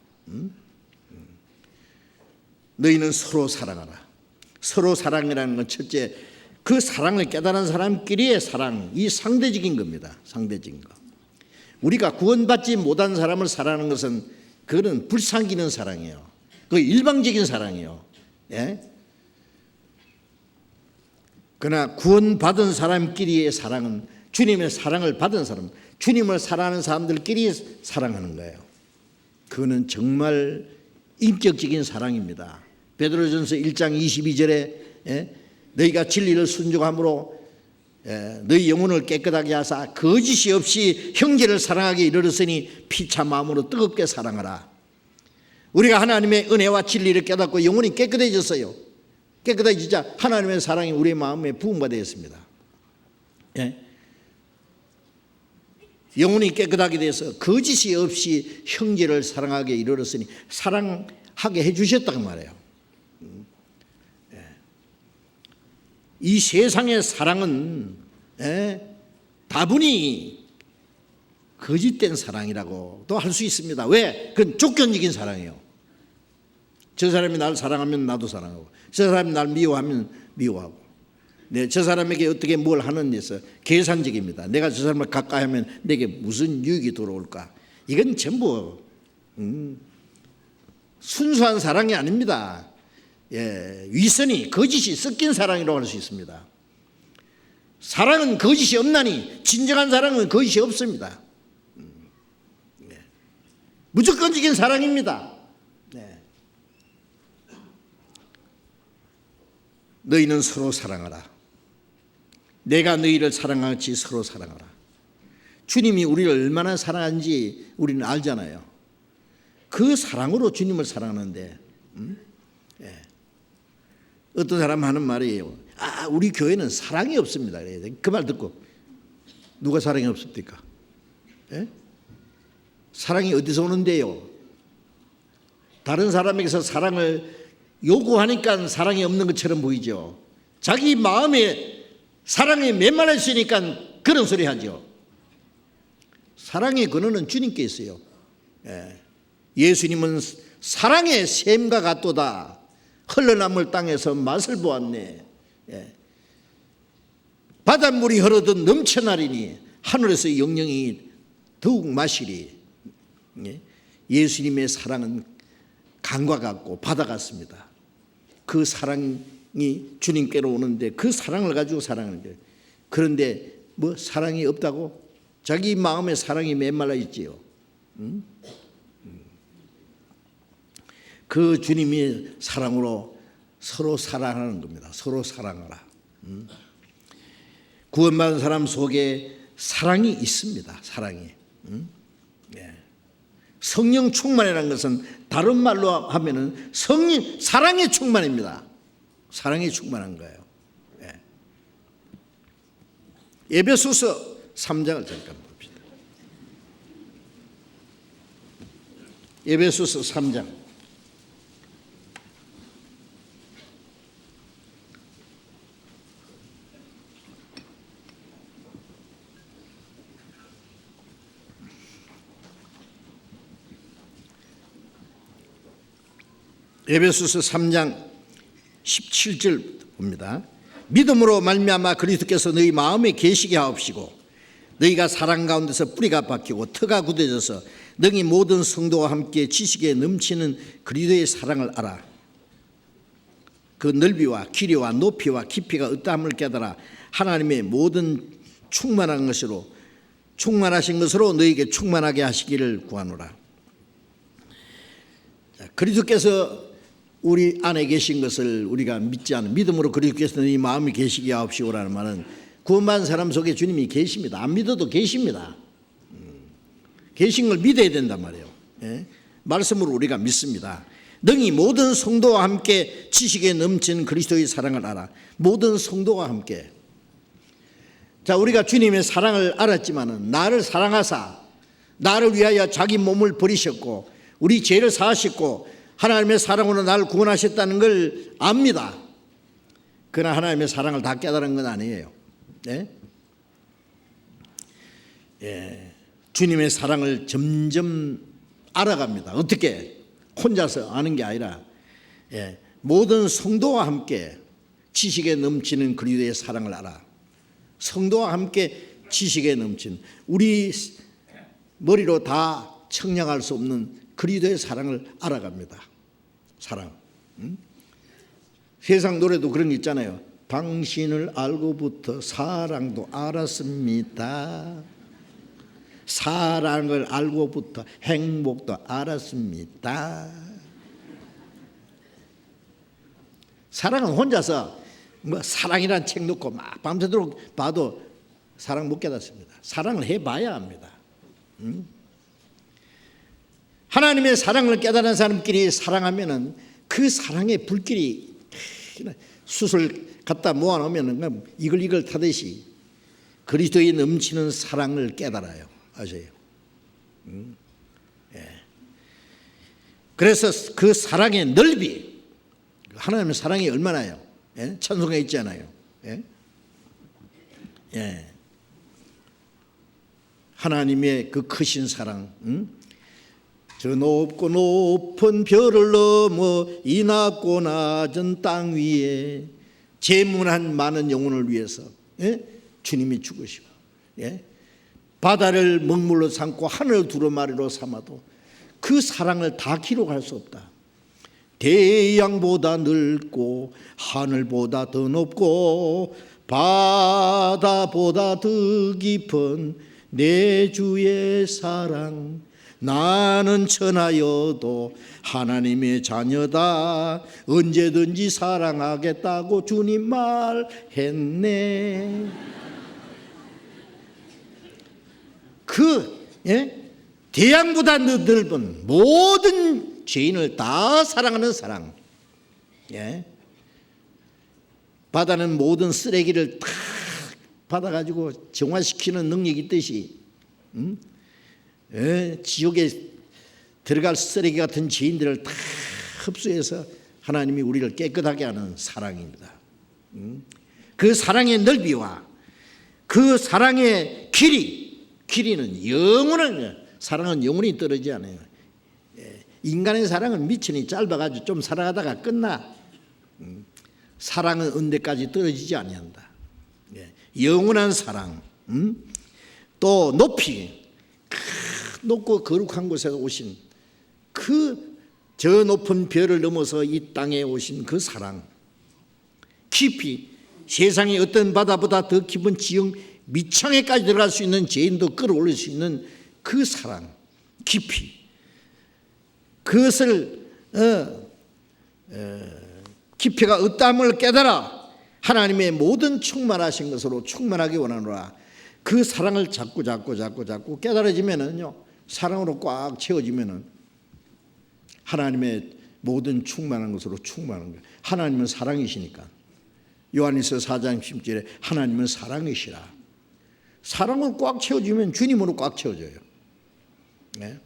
너희는 서로 사랑하라. 서로 사랑이라는 건 첫째, 그 사랑을 깨달은 사람끼리의 사랑, 이 상대적인 겁니다. 상대적인 거. 우리가 구원받지 못한 사람을 사랑하는 것은 그거는 불쌍기는 사랑이에요. 그 일방적인 사랑이에요. 예? 그러나 구원받은 사람끼리의 사랑은 주님의 사랑을 받은 사람, 주님을 사랑하는 사람들끼리 사랑하는 거예요. 그거는 정말 인격적인 사랑입니다. 베드로전서 1장 22절에 너희가 진리를 순종함으로 너희 영혼을 깨끗하게 하사 거짓이 없이 형제를 사랑하게 이르렀으니 피차 마음으로 뜨겁게 사랑하라. 우리가 하나님의 은혜와 진리를 깨닫고 영혼이 깨끗해졌어요. 깨끗해지자 하나님의 사랑이 우리의 마음에 부음받아 있습니다. 예? 영혼이 깨끗하게 돼서 거짓이 없이 형제를 사랑하게 이르렀으니 사랑하게 해주셨다고 말해요. 이 세상의 사랑은 다분히 거짓된 사랑이라고도 할 수 있습니다. 왜? 그건 조건적인 사랑이에요. 저 사람이 나를 사랑하면 나도 사랑하고 저 사람이 나를 미워하면 미워하고 저 사람에게 어떻게 뭘 하는 데서 계산적입니다. 내가 저 사람을 가까이 하면 내게 무슨 유익이 돌아올까? 이건 전부 순수한 사랑이 아닙니다. 예, 위선이 거짓이 섞인 사랑이라고 할 수 있습니다. 사랑은 거짓이 없나니 진정한 사랑은 거짓이 없습니다. 무조건적인 사랑입니다. 네. 너희는 서로 사랑하라. 내가 너희를 사랑하같이 서로 사랑하라. 주님이 우리를 얼마나 사랑하는지 우리는 알잖아요. 그 사랑으로 주님을 사랑하는데 예. 어떤 사람 하는 말이에요. 우리 교회는 사랑이 없습니다. 그 말 듣고 누가 사랑이 없습니까? 예? 사랑이 어디서 오는데요? 다른 사람에게서 사랑을 요구하니까 사랑이 없는 것처럼 보이죠. 자기 마음에 사랑에 메말라 있으니까 그런 소리 하죠. 사랑의 근원은 주님께 있어요. 예. 예수님은 사랑의 샘과 같도다. 흘러남을 땅에서 맛을 보았네. 바닷물이 흐르듯 넘쳐나리니 하늘에서 영영이 더욱 마시리. 예수님의 사랑은 강과 같고 바다 같습니다. 그 사랑이 주님께로 오는데 그 사랑을 가지고 사랑하는 거예요. 그런데 뭐 사랑이 없다고? 자기 마음에 사랑이 메말라 있지요. 그 주님이 사랑으로 서로 사랑하는 겁니다. 서로 사랑하라. 구원받은 사람 속에 사랑이 있습니다. 사랑이. 성령 충만이라는 것은 다른 말로 하면은 성령 사랑의 충만입니다. 사랑이 충만한 거예요. 에베소서 3장을 잠깐 봅시다. 에베소서 3장. 에베소서 3장 17절 봅니다. 믿음으로 말미암아 그리스도께서 너희 마음에 계시게 하옵시고 너희가 사랑 가운데서 뿌리가 박히고 터가 굳어져서 너희 모든 성도와 함께 지식에 넘치는 그리스도의 사랑을 알아. 그 넓이와 길이와 높이와 깊이가 어떠함을 깨달아 하나님의 모든 충만하신 것으로 너희에게 충만하게 하시기를 구하노라. 그리스도께서 우리 안에 계신 것을 우리가 믿지 않는 믿음으로 그리스도께서 너희 마음이 계시게 하옵시고라는 말은 구원받은 사람 속에 주님이 계십니다. 안 믿어도 계십니다. 계신 걸 믿어야 된단 말이에요. 말씀으로 우리가 믿습니다. 너희 모든 성도와 함께 지식에 넘친 그리스도의 사랑을 알아. 모든 성도와 함께. 자, 우리가 주님의 사랑을 알았지만은 나를 사랑하사 나를 위하여 자기 몸을 버리셨고 우리 죄를 사하셨고 하나님의 사랑으로 나를 구원하셨다는 걸 압니다. 그러나 하나님의 사랑을 다 깨달은 건 아니에요. 주님의 사랑을 점점 알아갑니다. 어떻게? 혼자서 아는 게 아니라 모든 성도와 함께 지식에 넘치는 그리스도의 사랑을 알아. 성도와 함께 지식에 넘친 우리 머리로 다 청량할 수 없는 그리스도의 사랑을 알아갑니다. 사랑. 세상 노래도 그런 게 있잖아요. 당신을 알고부터 사랑도 알았습니다. 사랑을 알고부터 행복도 알았습니다. 사랑은 혼자서 뭐 사랑이란 책 놓고 막 밤새도록 봐도 사랑 못 깨닫습니다. 사랑을 해봐야 합니다. 하나님의 사랑을 깨달은 사람끼리 사랑하면은 그 사랑의 불길이 숯을 갖다 모아놓으면 이글 타듯이 그리스도에 넘치는 사랑을 깨달아요. 아세요? 그래서 그 사랑의 넓이, 하나님의 사랑이 얼마나요? 찬송에 있잖아요. 하나님의 그 크신 사랑. 저 높고 높은 별을 넘어 이 낮고 낮은 땅 위에 재문한 많은 영혼을 위해서 주님이 죽으시고 바다를 먹물로 삼고 하늘을 두루마리로 삼아도 그 사랑을 다 기록할 수 없다. 대양보다 넓고 하늘보다 더 높고 바다보다 더 깊은 내 주의 사랑. 나는 천하여도 하나님의 자녀다. 언제든지 사랑하겠다고 주님 말했네. 대양보다 넓은 모든 죄인을 다 사랑하는 사랑. 바다는 모든 쓰레기를 다 받아가지고 정화시키는 능력이 있듯이 지옥에 들어갈 쓰레기 같은 죄인들을 다 흡수해서 하나님이 우리를 깨끗하게 하는 사랑입니다. 그 사랑의 넓이와 그 사랑의 길이는 영원한, 사랑은 영원히 떨어지지 않아요. 인간의 사랑은 미천이 짧아가지고 좀 살아가다가 끝나. 사랑은 언제까지 떨어지지 아니한다. 영원한 사랑. 또 높이 높고 거룩한 곳에서 오신 그 저 높은 별을 넘어서 이 땅에 오신 그 사랑, 깊이 세상의 어떤 바다보다 더 깊은 지형 밑창에까지 들어갈 수 있는 죄인도 끌어올릴 수 있는 그 사랑, 깊이 그것을 깊이가 없다함을 깨달아 하나님의 모든 충만하신 것으로 충만하게 원하노라. 그 사랑을 자꾸 깨달아지면은요, 사랑으로 꽉 채워지면은 하나님의 모든 충만한 것으로 충만한 거예요. 하나님은 사랑이시니까. 요한일서 4장 10절에 하나님은 사랑이시라. 사랑을 꽉 채워주면 주님으로 꽉 채워져요. 네?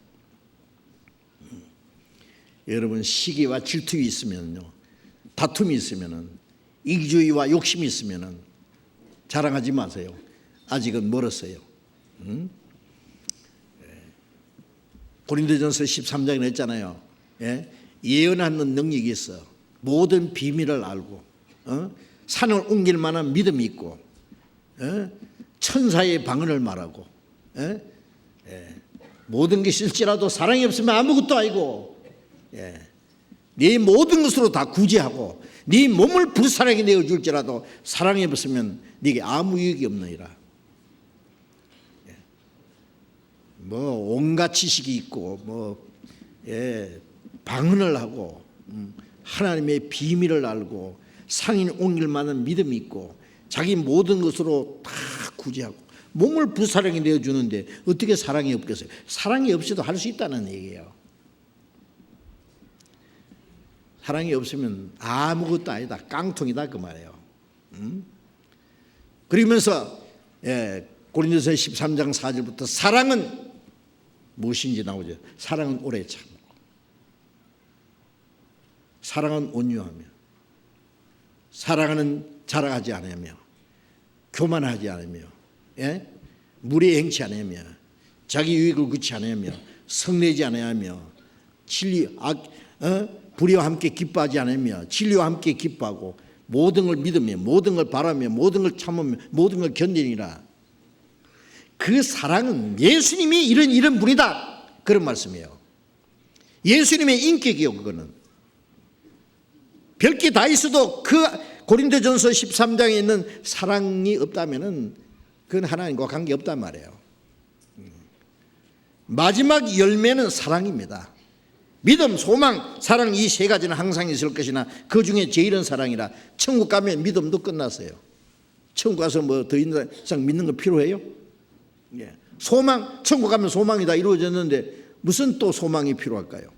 여러분, 시기와 질투가 있으면요, 다툼이 있으면은, 이기주의와 욕심이 있으면은 자랑하지 마세요. 아직은 멀었어요. 고린도전서 13장에 했잖아요. 예언하는 능력이 있어. 모든 비밀을 알고, 산을 옮길 만한 믿음이 있고, 천사의 방언을 말하고, 모든 게 실지라도 사랑이 없으면 아무것도 아니고, 네 모든 것으로 다 구제하고, 네 몸을 불사랑에 내어줄지라도 사랑이 없으면 네게 아무 유익이 없느니라. 뭐 온갖 지식이 있고, 방언을 하고, 하나님의 비밀을 알고, 상인 옮길 만한 믿음이 있고, 자기 모든 것으로 다 구제하고 몸을 불사랑에 내어주는데 어떻게 사랑이 없겠어요? 사랑이 없이도 할 수 있다는 얘기예요. 사랑이 없으면 아무것도 아니다, 깡통이다 그 말이에요. 그러면서 고린도서 13장 4절부터 사랑은 무엇인지 나오죠. 사랑은 오래 참고, 사랑은 온유하며, 사랑은 자랑하지 않으며, 교만하지 않으며, 무례 행치 않으며, 자기 유익을 구치 않으며, 성내지 않으며, 불의와 함께 기뻐하지 않으며, 진리와 함께 기뻐하고, 모든 걸 믿으며, 모든 걸 바라며, 모든 걸 참으며, 모든 걸 견디니라. 그 사랑은 예수님이 이런 분이다, 그런 말씀이에요. 예수님의 인격이요. 그거는 별게 다 있어도 그 고린도전서 13장에 있는 사랑이 없다면은 그건 하나님과 관계 없단 말이에요. 마지막 열매는 사랑입니다. 믿음, 소망, 사랑, 이 세 가지는 항상 있을 것이나 그 중에 제일은 사랑이라. 천국 가면 믿음도 끝났어요. 천국 가서 뭐 더 이상 믿는 거 필요해요? 소망, 천국 가면 소망이 다 이루어졌는데 무슨 또 소망이 필요할까요?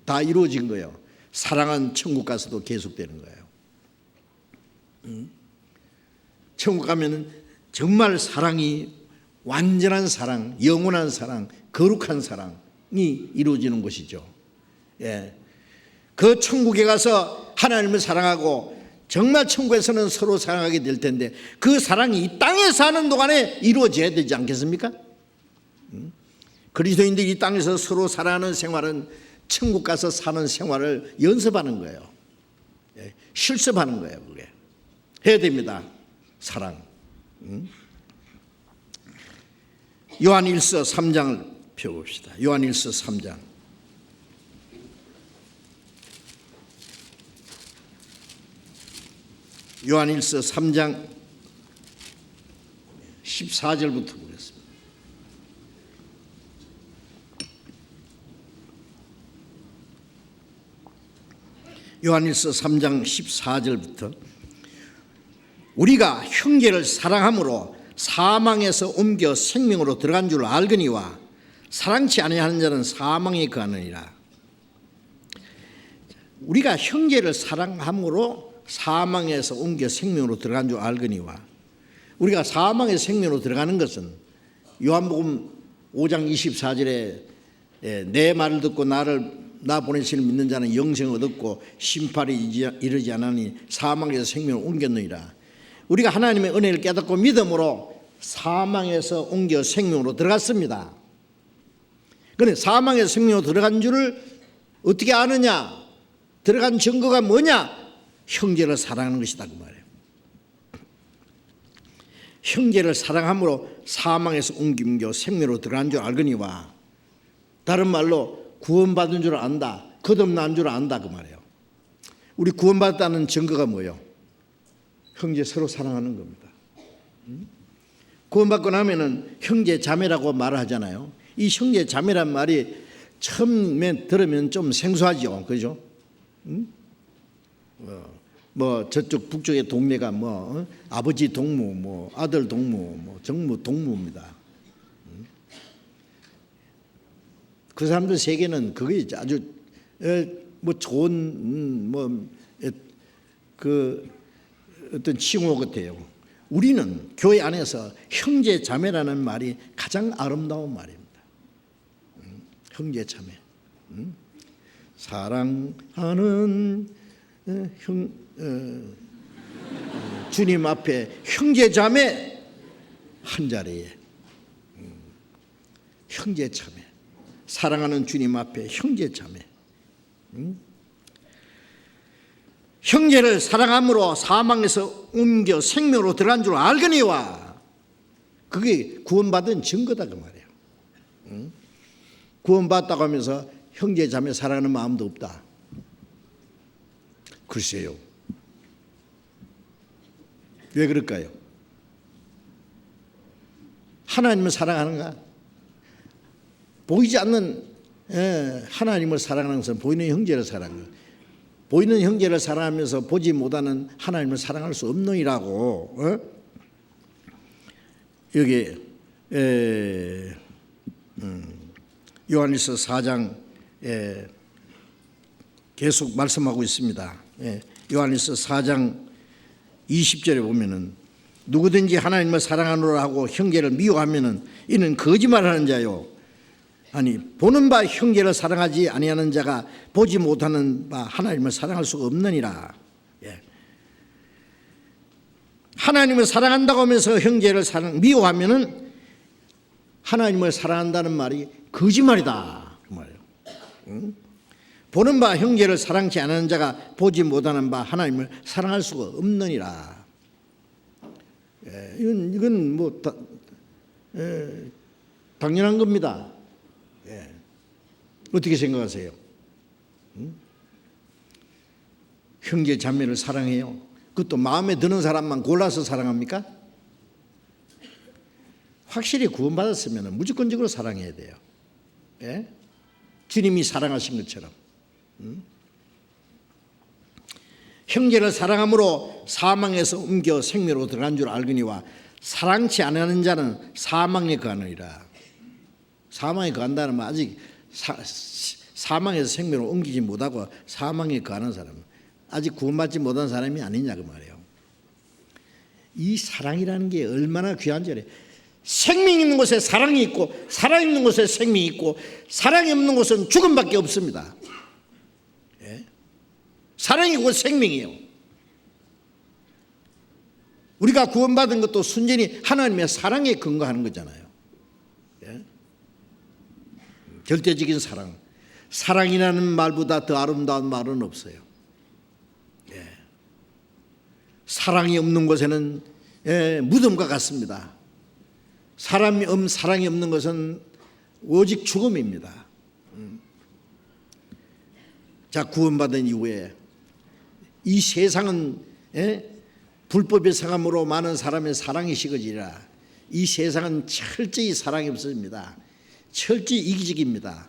다 이루어진 거예요. 사랑은 천국 가서도 계속되는 거예요. 천국 가면은 정말 사랑이, 완전한 사랑, 영원한 사랑, 거룩한 사랑이 이루어지는 것이죠. 그 천국에 가서 하나님을 사랑하고, 정말 천국에서는 서로 사랑하게 될 텐데 그 사랑이 이 땅에 사는 동안에 이루어져야 되지 않겠습니까? 그리스도인들이 이 땅에서 서로 사랑하는 생활은 천국 가서 사는 생활을 연습하는 거예요. 실습하는 거예요. 그게 해야 됩니다. 사랑. 요한일서 3장을 펴봅시다. 요한일서 3장. 요한일서 3장 14절부터 보겠습니다. 요한일서 3장 14절부터 우리가 형제를 사랑함으로 사망에서 옮겨 생명으로 들어간 줄 알거니와 사랑치 아니하는 자는 사망에 거하느니라. 우리가 형제를 사랑함으로 사망에서 옮겨 생명으로 들어간 줄 알거니와, 우리가 사망의 생명으로 들어가는 것은 요한복음 5장 24절에 내 말을 듣고 나 보내시는 믿는 자는 영생을 얻었고 심판이 이르지 않으니 사망에서 생명을 옮겼느니라. 우리가 하나님의 은혜를 깨닫고 믿음으로 사망에서 옮겨 생명으로 들어갔습니다. 그런데 사망의 생명으로 들어간 줄을 어떻게 아느냐? 들어간 증거가 뭐냐? 형제를 사랑하는 것이다 그 말이에요. 형제를 사랑함으로 사망에서 옮겨 생명으로 들어간 줄 알거니와, 다른 말로 구원받은 줄 안다, 거듭난 줄 안다 그 말이에요. 우리 구원받았다는 증거가 뭐예요? 형제 서로 사랑하는 겁니다. 구원받고 나면은 형제 자매라고 말을 하잖아요. 이 형제 자매란 말이 처음에 들으면 좀 생소하죠, 그죠? 뭐 저쪽 북쪽의 동네가 뭐 아버지 동무, 뭐 아들 동무, 뭐 정무 동무입니다. 그 사람들 세계는 그게 아주 뭐 좋은 그 어떤 칭호 같아요. 우리는 교회 안에서 형제 자매라는 말이 가장 아름다운 말입니다. 형제 자매, 사랑하는 주님 앞에 형제 자매 한 자리에, 형제 자매, 사랑하는 주님 앞에 형제 자매. 형제를 사랑함으로 사망에서 옮겨 생명으로 들어간 줄 알거니와, 그게 구원받은 증거다 그 말이에요. 구원받았다고 하면서 형제 자매 사랑하는 마음도 없다. 글쎄요, 왜 그럴까요? 하나님을 사랑하는가? 보이지 않는 하나님을 사랑하는 것은 보이는 형제를 사랑하는 것. 보이는 형제를 사랑하면서 보지 못하는 하나님을 사랑할 수 없느니라고. 여기 요한일서 4장 계속 말씀하고 있습니다. 요한일서 4장 20절에 보면은, 누구든지 하나님을 사랑하노라 하고 형제를 미워하면은 이는 거짓말하는 자요, 아니 보는 바 형제를 사랑하지 아니하는 자가 보지 못하는 바 하나님을 사랑할 수가 없느니라. 하나님을 사랑한다고 하면서 형제를 미워하면은 하나님을 사랑한다는 말이 거짓말이다 그 말이에요. 보는 바 형제를 사랑치 않는 자가 보지 못하는 바 하나님을 사랑할 수가 없느니라. 이건 뭐 당연한 겁니다. 어떻게 생각하세요? 형제 자매를 사랑해요? 그것도 마음에 드는 사람만 골라서 사랑합니까? 확실히 구원받았으면 무조건적으로 사랑해야 돼요. 주님이 사랑하신 것처럼. 형제를 사랑함으로 사망에서 옮겨 생명으로 들어간 줄 알거니와, 사랑치 않는 자는 사망에 거하느니라. 사망에 거한다는 말, 아직 사망에서 생명으로 옮기지 못하고 사망에 거하는 사람, 아직 구원받지 못한 사람이 아니냐 그 말이에요. 이 사랑이라는 게 얼마나 귀한 줄이에요. 생명 있는 곳에 사랑이 있고, 사랑 있는 곳에 생명이 있고, 사랑이 없는 곳은 죽음밖에 없습니다. 사랑이 곧 생명이에요. 우리가 구원받은 것도 순전히 하나님의 사랑에 근거하는 거잖아요. 절대적인 사랑, 사랑이라는 말보다 더 아름다운 말은 없어요. 사랑이 없는 곳에는 무덤과 같습니다. 사랑이 없는 것은 오직 죽음입니다. 자, 구원받은 이후에 이 세상은 불법의 상함으로 많은 사람의 사랑이 식어지라. 이 세상은 철저히 사랑이 없습니다. 철저히 이기적입니다.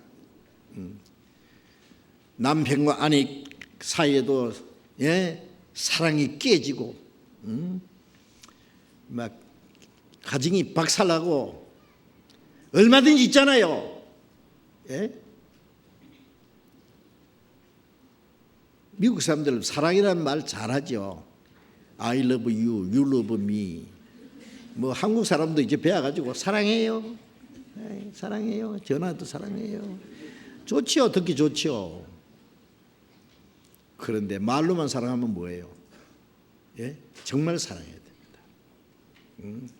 남편과 아내 사이에도 사랑이 깨지고 막 가정이 박살나고 얼마든지 있잖아요. 미국 사람들 사랑이라는 말 잘하죠. I love you, you love me. 뭐 한국 사람도 이제 배워가지고 사랑해요, 사랑해요, 전화도 사랑해요. 좋지요, 듣기 좋지요. 그런데 말로만 사랑하면 뭐예요? 정말 사랑해야 됩니다.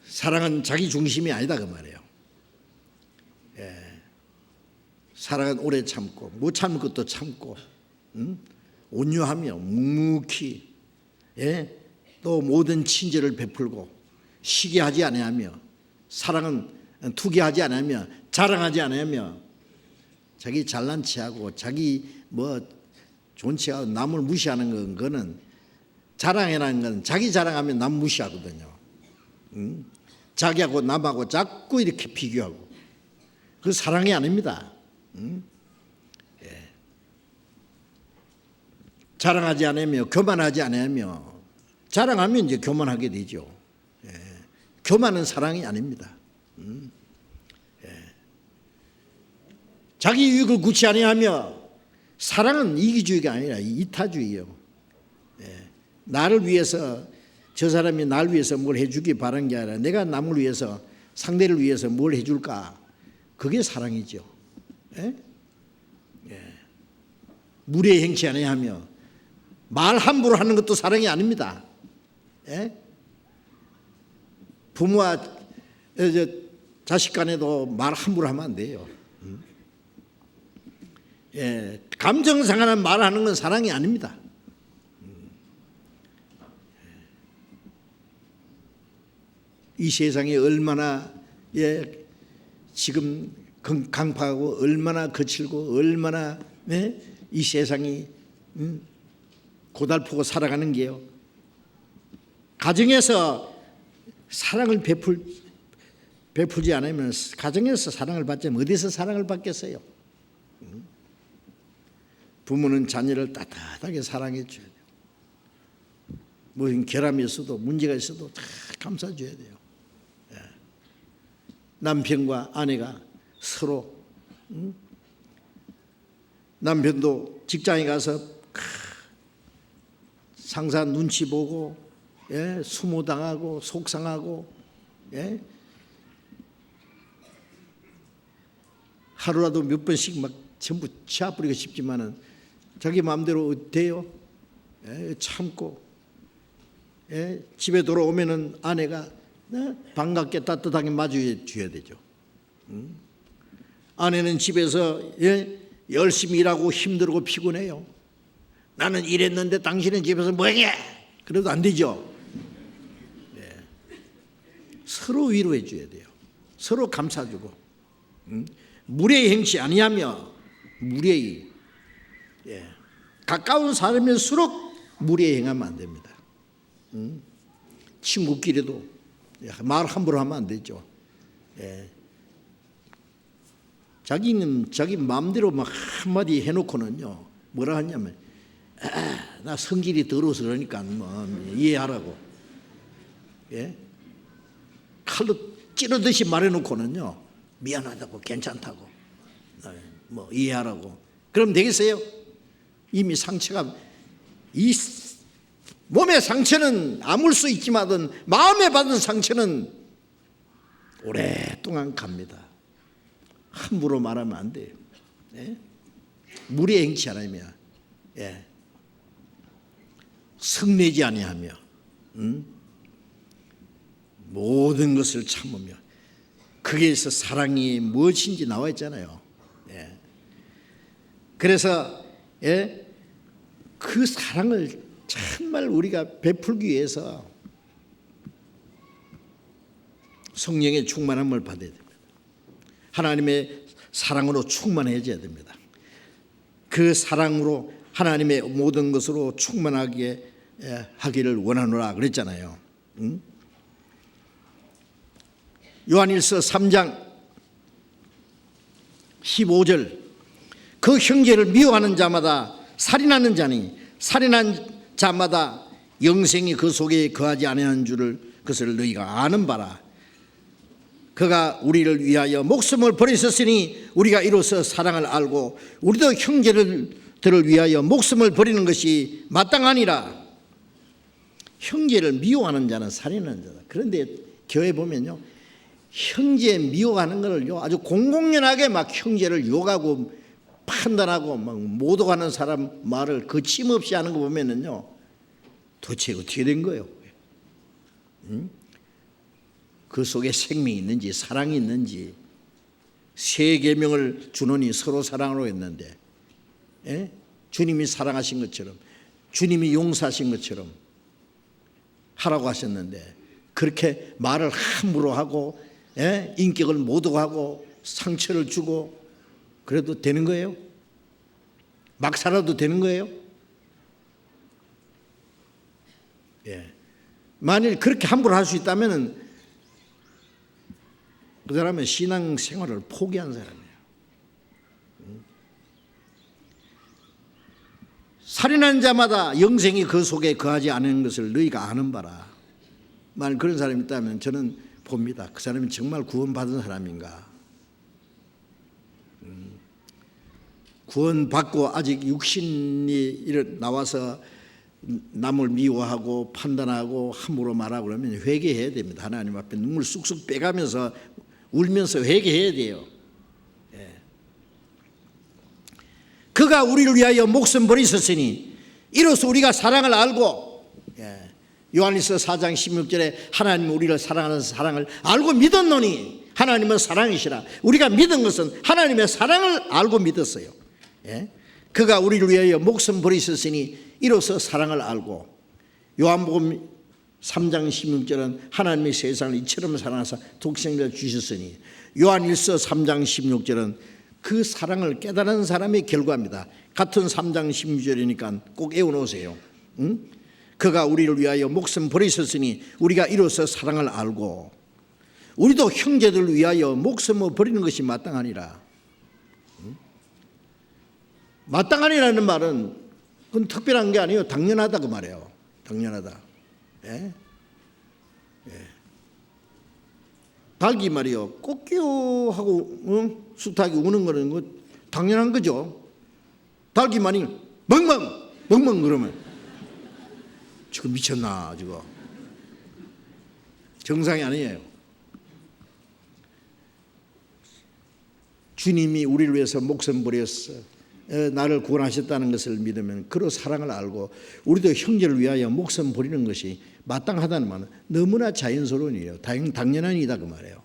사랑은 자기 중심이 아니다 그 말이에요. 사랑은 오래 참고 못 참을 것도 참고 온유하며 묵묵히 또 모든 친절을 베풀고 시기하지 아니하며 사랑은 투기하지 아니하며 자랑하지 아니하며 자기 잘난 체하고 자기 뭐 좋은 체하고 남을 무시하는 거는 자랑이라는 건 자기 자랑하면 남 무시하거든요. 자기하고 남하고 자꾸 이렇게 비교하고 그 사랑이 아닙니다. 자랑하지 않으며 교만하지 않으며 자랑하면 이제 교만하게 되죠. 교만은 사랑이 아닙니다. 자기 유익을 구치 아니하며 사랑은 이기주의가 아니라 이타주의예요. 나를 위해서 저 사람이 나를 위해서 뭘 해주기 바란 게 아니라 내가 남을 위해서 상대를 위해서 뭘 해줄까 그게 사랑이죠. 무례 행치 아니하며 말 함부로 하는 것도 사랑이 아닙니다. 부모와 자식 간에도 말 함부로 하면 안 돼요. 감정 상하는 말을 하는 건 사랑이 아닙니다. 이 세상이 얼마나 지금 강팍하고 얼마나 거칠고 얼마나 이 세상이 고달프고 살아가는 게요. 가정에서 사랑을 베풀지 않으면 가정에서 사랑을 받지 않으면 어디서 사랑을 받겠어요? 부모는 자녀를 따뜻하게 사랑해 줘야 돼요. 무슨 결함이 있어도 문제가 있어도 다 감싸줘야 돼요. 남편과 아내가 서로 남편도 직장에 가서 상사 눈치 보고 수모당하고 속상하고 하루라도 몇 번씩 막 전부 치아뿌리고 싶지만은 자기 마음대로 돼요. 참고 집에 돌아오면은 아내가 반갑게 따뜻하게 맞이해 줘야 되죠. 아내는 집에서 열심히 일하고 힘들고 피곤해요. 나는 일했는데 당신은 집에서 뭐해? 그래도 안 되죠. 서로 위로해 줘야 돼요. 서로 감싸주고 무례히 행치 아니하며 무례히 가까운 사람일수록 무례히 행하면 안 됩니다. 친구끼리도 말 함부로 하면 안 되죠. 자기는 자기 마음대로 막 한마디 해놓고는요 뭐라 하냐면 나 성질이 더러워서 그러니까 뭐 이해하라고 칼로 찌르듯이 말해놓고는요 미안하다고 괜찮다고 뭐 이해하라고 그럼 되겠어요? 이미 상처가 이 몸의 상처는 아물 수 있지만 마음에 받은 상처는 오랫동안 갑니다. 함부로 말하면 안 돼요. 무례 행치 않으며 성내지 아니하며 모든 것을 참으며 거기에서 사랑이 무엇인지 나와 있잖아요. 그래서 그 사랑을 정말 우리가 베풀기 위해서 성령의 충만함을 받아야 됩니다. 하나님의 사랑으로 충만해져야 됩니다. 그 사랑으로 하나님의 모든 것으로 충만하게 하기를 원하노라 그랬잖아요. 요한일서 3장 15절 그 형제를 미워하는 자마다 살인하는 자니 살인한 자마다 영생이 그 속에 거하지 아니하는 줄을 그것을 너희가 아는 바라. 그가 우리를 위하여 목숨을 버리셨으니 우리가 이로써 사랑을 알고 우리도 형제들을 위하여 목숨을 버리는 것이 마땅하니라. 형제를 미워하는 자는 살인하는 자다. 그런데 교회 보면요 형제 미워하는 것을요 아주 공공연하게 막 형제를 욕하고 판단하고 막 모독하는 사람 말을 거침없이 하는 거 보면은요 도대체 어떻게 된 거예요? 그 속에 생명이 있는지 사랑이 있는지 세 계명을 주노니 서로 사랑으로 했는데, 예? 주님이 사랑하신 것처럼, 주님이 용서하신 것처럼 하라고 하셨는데, 그렇게 말을 함부로 하고, 예? 인격을 모독하고 상처를 주고 그래도 되는 거예요? 막 살아도 되는 거예요? 예. 만일 그렇게 함부로 할 수 있다면 그 사람은 신앙 생활을 포기한 사람이에요. 살인한 자마다 영생이 그 속에 거하지 않은 것을 너희가 아는 바라. 만일 그런 사람이 있다면 저는 봅니다. 그 사람이 정말 구원받은 사람인가. 구원받고 아직 육신이 나와서 남을 미워하고 판단하고 함부로 말하고 그러면 회개해야 됩니다. 하나님 앞에 눈물 쑥쑥 빼가면서 울면서 회개해야 돼요. 예. 그가 우리를 위하여 목숨 버리셨으니 이로써 우리가 사랑을 알고, 예. 요한일서 4장 16절에 하나님은 우리를 사랑하는 사랑을 알고 믿었노니, 하나님은 사랑이시라. 우리가 믿은 것은 하나님의 사랑을 알고 믿었어요. 예? 그가 우리를 위하여 목숨 버리셨으니 이로써 사랑을 알고, 요한복음 3장 16절은 하나님이 세상을 이처럼 사랑하사 독생자를 주셨으니, 요한일서 3장 16절은 그 사랑을 깨달은 사람의 결과입니다. 같은 3장 16절이니까 꼭 외워놓으세요. 응? 그가 우리를 위하여 목숨 버리셨으니 우리가 이로써 사랑을 알고, 우리도 형제들을 위하여 목숨을 버리는 것이 마땅하니라. 마땅하니라는 말은 그건 특별한 게 아니에요. 당연하다 그 말이에요. 당연하다. 예? 예. 닭이 말이요, 꼬끼요하고 수탉이 우는 거는 뭐 당연한 거죠. 닭이 만약 멍멍 멍멍 그러면 지금 미쳤나, 지금 정상이 아니에요. 주님이 우리를 위해서 목숨 버렸어, 나를 구원하셨다는 것을 믿으면 그로 사랑을 알고 우리도 형제를 위하여 목숨 버리는 것이 마땅하다는 말은 너무나 자연스러운 일이에요. 당연한 일이다 그 말이에요.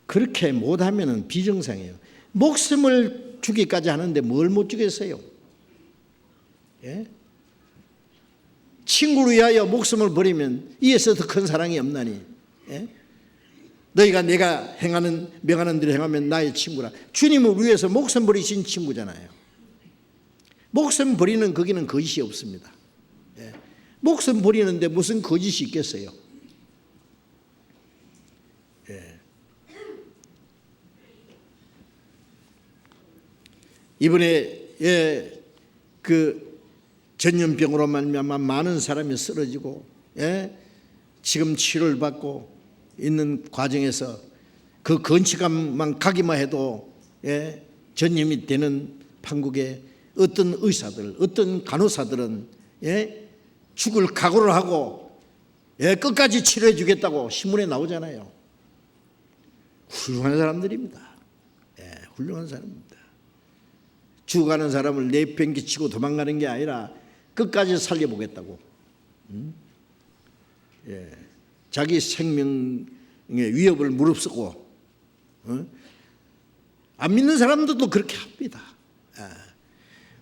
그렇게 못하면 비정상이에요. 목숨을 주기까지 하는데 뭘 못 주겠어요? 예? 친구를 위하여 목숨을 버리면 이에서 더 큰 사랑이 없나니, 예? 너희가 내가 행하는 명하는 대로 행하면 나의 친구라. 주님을 위해서 목숨 버리신 친구잖아요. 목숨 버리는 거기는 거짓이 없습니다. 예. 목숨 버리는데 무슨 거짓이 있겠어요? 예. 이번에 그 전염병으로 말미암아 많은 사람이 쓰러지고, 예? 지금 치료를 받고 있는 과정에서 그 건치감만 가기만 해도, 예, 전염이 되는 판국에 어떤 의사들, 어떤 간호사들은, 예, 죽을 각오를 하고, 예, 끝까지 치료해 주겠다고 신문에 나오잖아요. 훌륭한 사람들입니다. 예, 훌륭한 사람입니다. 죽어가는 사람을 내팽개치고 도망가는 게 아니라 끝까지 살려보겠다고. 예. 자기 생명의 위협을 무릅쓰고, 안 믿는 사람들도 그렇게 합니다.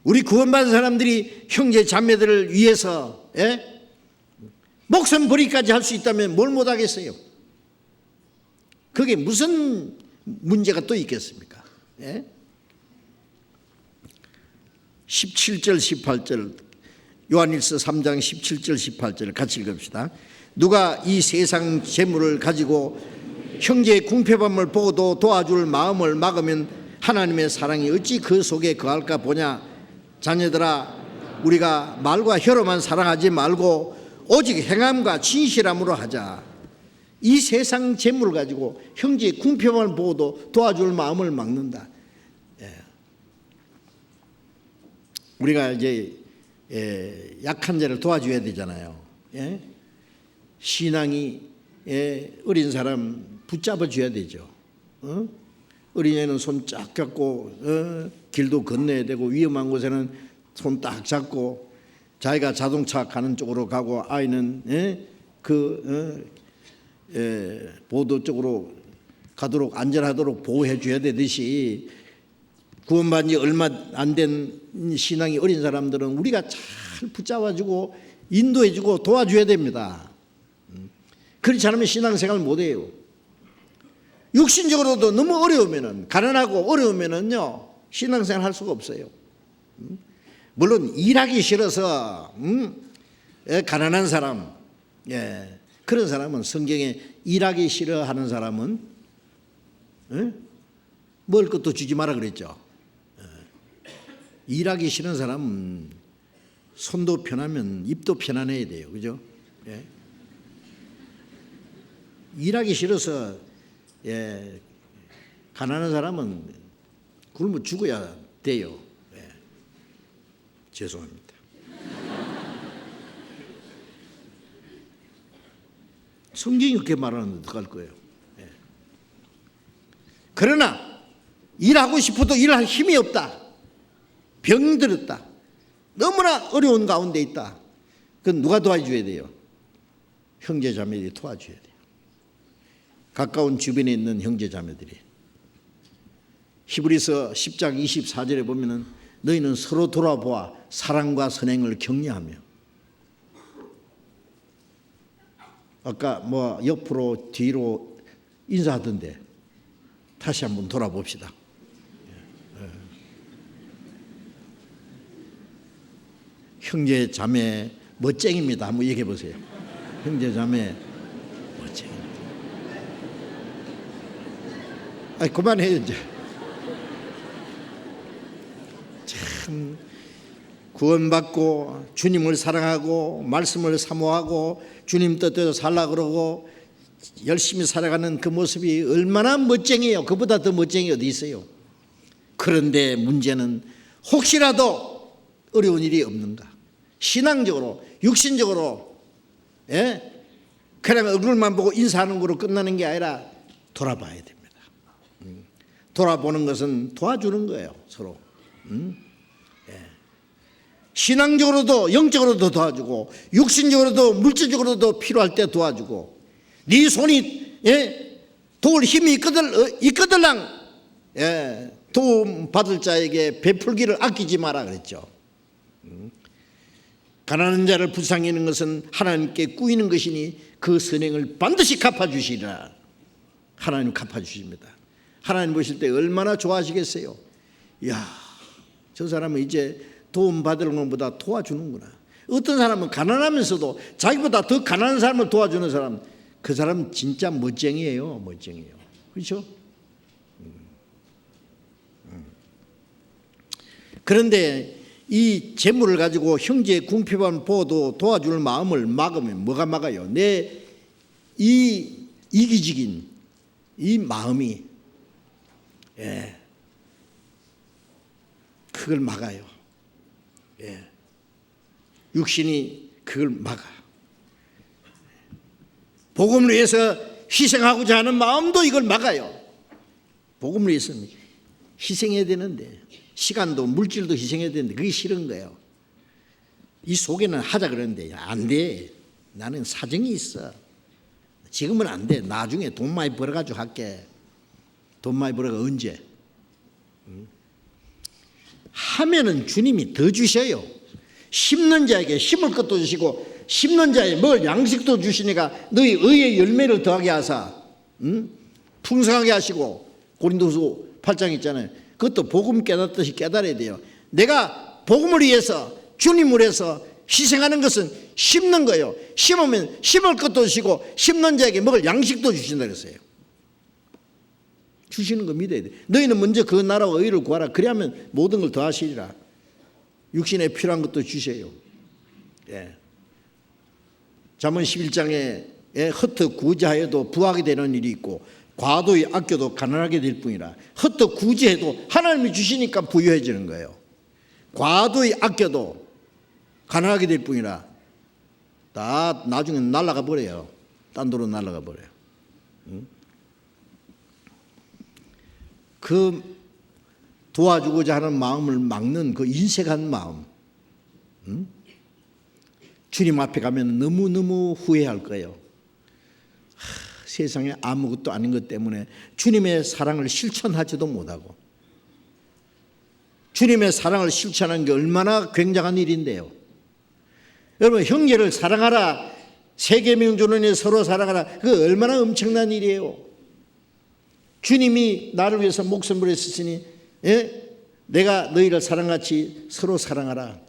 우리 구원받은 사람들이 형제 자매들을 위해서, 예? 목숨 버리기까지 할 수 있다면 뭘 못하겠어요? 그게 무슨 문제가 또 있겠습니까? 예? 17절 18절 요한일서 3장 17절 18절 같이 읽읍시다. 누가 이 세상 재물을 가지고 형제의 궁핍함을 보고도 도와줄 마음을 막으면 하나님의 사랑이 어찌 그 속에 거할까 보냐. 자녀들아, 우리가 말과 혀로만 사랑하지 말고 오직 행함과 진실함으로 하자. 이 세상 재물을 가지고 형제의 궁핍함을 보고도 도와줄 마음을 막는다. 우리가 이제 약한 자를 도와줘야 되잖아요. 예? 신앙이 어린 사람 붙잡아 줘야 되죠. 어린애는 손 쫙 잡고 길도 건너야 되고, 위험한 곳에는 손 딱 잡고, 자기가 자동차 가는 쪽으로 가고 아이는 보도 쪽으로 가도록 안전하도록 보호해 줘야 되듯이 구원받은 지 얼마 안 된 신앙이 어린 사람들은 우리가 잘 붙잡아주고 인도해주고 도와줘야 됩니다. 그렇지 않으면 신앙생활 못해요. 육신적으로도 너무 어려우면은, 가난하고 어려우면은요 신앙생활 할 수가 없어요. 물론 일하기 싫어서 가난한 사람, 그런 사람은 성경에 일하기 싫어하는 사람은 먹을 것도 주지 마라 그랬죠. 일하기 싫은 사람은 손도 편하면 입도 편안해야 돼요. 그죠? 일하기 싫어서 가난한 사람은 굶어 죽어야 돼요. 죄송합니다. 성경이 그렇게 말하는데 어떡할 거예요? 그러나 일하고 싶어도 일할 힘이 없다. 병들었다. 너무나 어려운 가운데 있다. 그건 누가 도와줘야 돼요? 형제 자매들이 도와줘야 돼요. 가까운 주변에 있는 형제 자매들이. 히브리서 10장 24절에 보면은 너희는 서로 돌아보아 사랑과 선행을 격려하며. 아까 뭐 옆으로 뒤로 인사하던데 다시 한번 돌아봅시다. 형제 자매 멋쟁입니다. 한번 얘기해 보세요. 형제 자매 멋쟁입니다. 아니 그만해요 이제. 참 구원받고 주님을 사랑하고 말씀을 사모하고 주님 뜻대로 살라 그러고 열심히 살아가는 그 모습이 얼마나 멋쟁이에요. 그보다 더 멋쟁이 어디 있어요. 그런데 문제는 혹시라도 어려운 일이 없는가. 신앙적으로 육신적으로 그냥 얼굴만 보고 인사하는 거로 끝나는 게 아니라 돌아봐야 됩니다. 돌아보는 것은 도와주는 거예요. 서로. 신앙적으로도 영적으로도 도와주고 육신적으로도 물질적으로도 필요할 때 도와주고 네 손이 도울 힘이 있거들랑 도움 받을 자에게 베풀기를 아끼지 마라 그랬죠. 가난한 자를 불쌍히 여기는 것은 하나님께 꾸이는 것이니 그 선행을 반드시 갚아주시리라. 하나님 갚아주십니다. 하나님 보실 때 얼마나 좋아하시겠어요. 이야, 저 사람은 이제 도움 받으는 것보다 도와주는구나. 어떤 사람은 가난하면서도 자기보다 더 가난한 사람을 도와주는 사람, 그 사람은 진짜 멋쟁이에요. 멋쟁이에요. 그렇죠? 그런데 이 재물을 가지고 형제의 궁핍한 보호도 도와줄 마음을 막으면 뭐가 막아요? 내 이 이기적인 이 마음이 그걸 막아요. 육신이 그걸 막아. 복음을 위해서 희생하고자 하는 마음도 이걸 막아요. 복음을 위해서는 희생해야 되는데 시간도 물질도 희생해야 되는데 그게 싫은 거예요. 이 속에는 하자 그러는데 안 돼. 나는 사정이 있어. 지금은 안 돼. 나중에 돈 많이 벌어가지고 할게. 돈 많이 벌어가 언제? 하면은 주님이 더 주셔요. 심는 자에게 심을 것도 주시고 심는 자에 먹을 양식도 주시니까 너희 의의 열매를 더하게 하사 풍성하게 하시고 고린도서 8장 있잖아요. 그것도 복음 깨닫듯이 깨달아야 돼요. 내가 복음을 위해서 주님을 위해서 희생하는 것은 심는 거예요. 심으면 심을 것도 주시고 심는 자에게 먹을 양식도 주신다 그랬어요. 주시는 거 믿어야 돼. 너희는 먼저 그 나라와 의를 구하라. 그래야면 모든 걸 더하시리라. 육신에 필요한 것도 주셔요. 잠언 11장에 헛헛 구제하여도 부하게 되는 일이 있고 과도히 아껴도 가난하게 될 뿐이라. 헛헛 구제해도 하나님이 주시니까 부유해지는 거예요. 과도히 아껴도 가난하게 될 뿐이라. 다 나중에 날아가 버려요. 딴 데로 날아가 버려요. 그 도와주고자 하는 마음을 막는 그 인색한 마음, 주님 앞에 가면 너무너무 후회할 거예요. 세상에 아무것도 아닌 것 때문에 주님의 사랑을 실천하지도 못하고, 주님의 사랑을 실천하는 게 얼마나 굉장한 일인데요. 여러분, 형제를 사랑하라, 세 계명 주노니 서로 사랑하라, 그 얼마나 엄청난 일이에요. 주님이 나를 위해서 목숨을 했으니 내가 너희를 사랑같이 서로 사랑하라.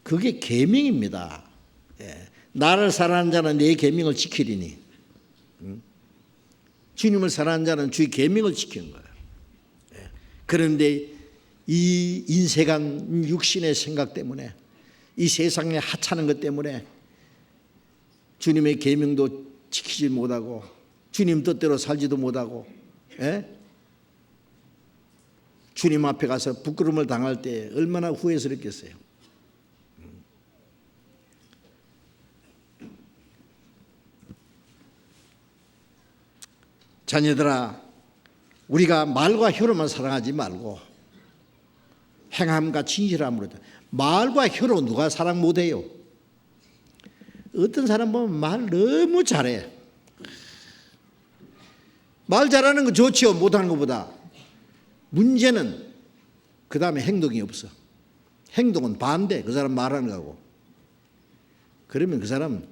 그게 계명입니다. 나를 사랑하는 자는 내 계명을 지키리니. 주님을 사랑하는 자는 주의 계명을 지키는 거예요. 그런데 이 인색한 육신의 생각 때문에, 이 세상에 하찮은 것 때문에 주님의 계명도 지키지 못하고 주님 뜻대로 살지도 못하고, 주님 앞에 가서 부끄러움을 당할 때 얼마나 후회스럽겠어요. 자녀들아, 우리가 말과 혀로만 사랑하지 말고 행함과 진실함으로. 말과 혀로 누가 사랑 못해요? 어떤 사람 보면 말 너무 잘해. 말 잘하는 거 좋지요, 못하는 것보다. 문제는 그 다음에 행동이 없어. 행동은 반대, 그 사람 말하는 거고. 그러면 그 사람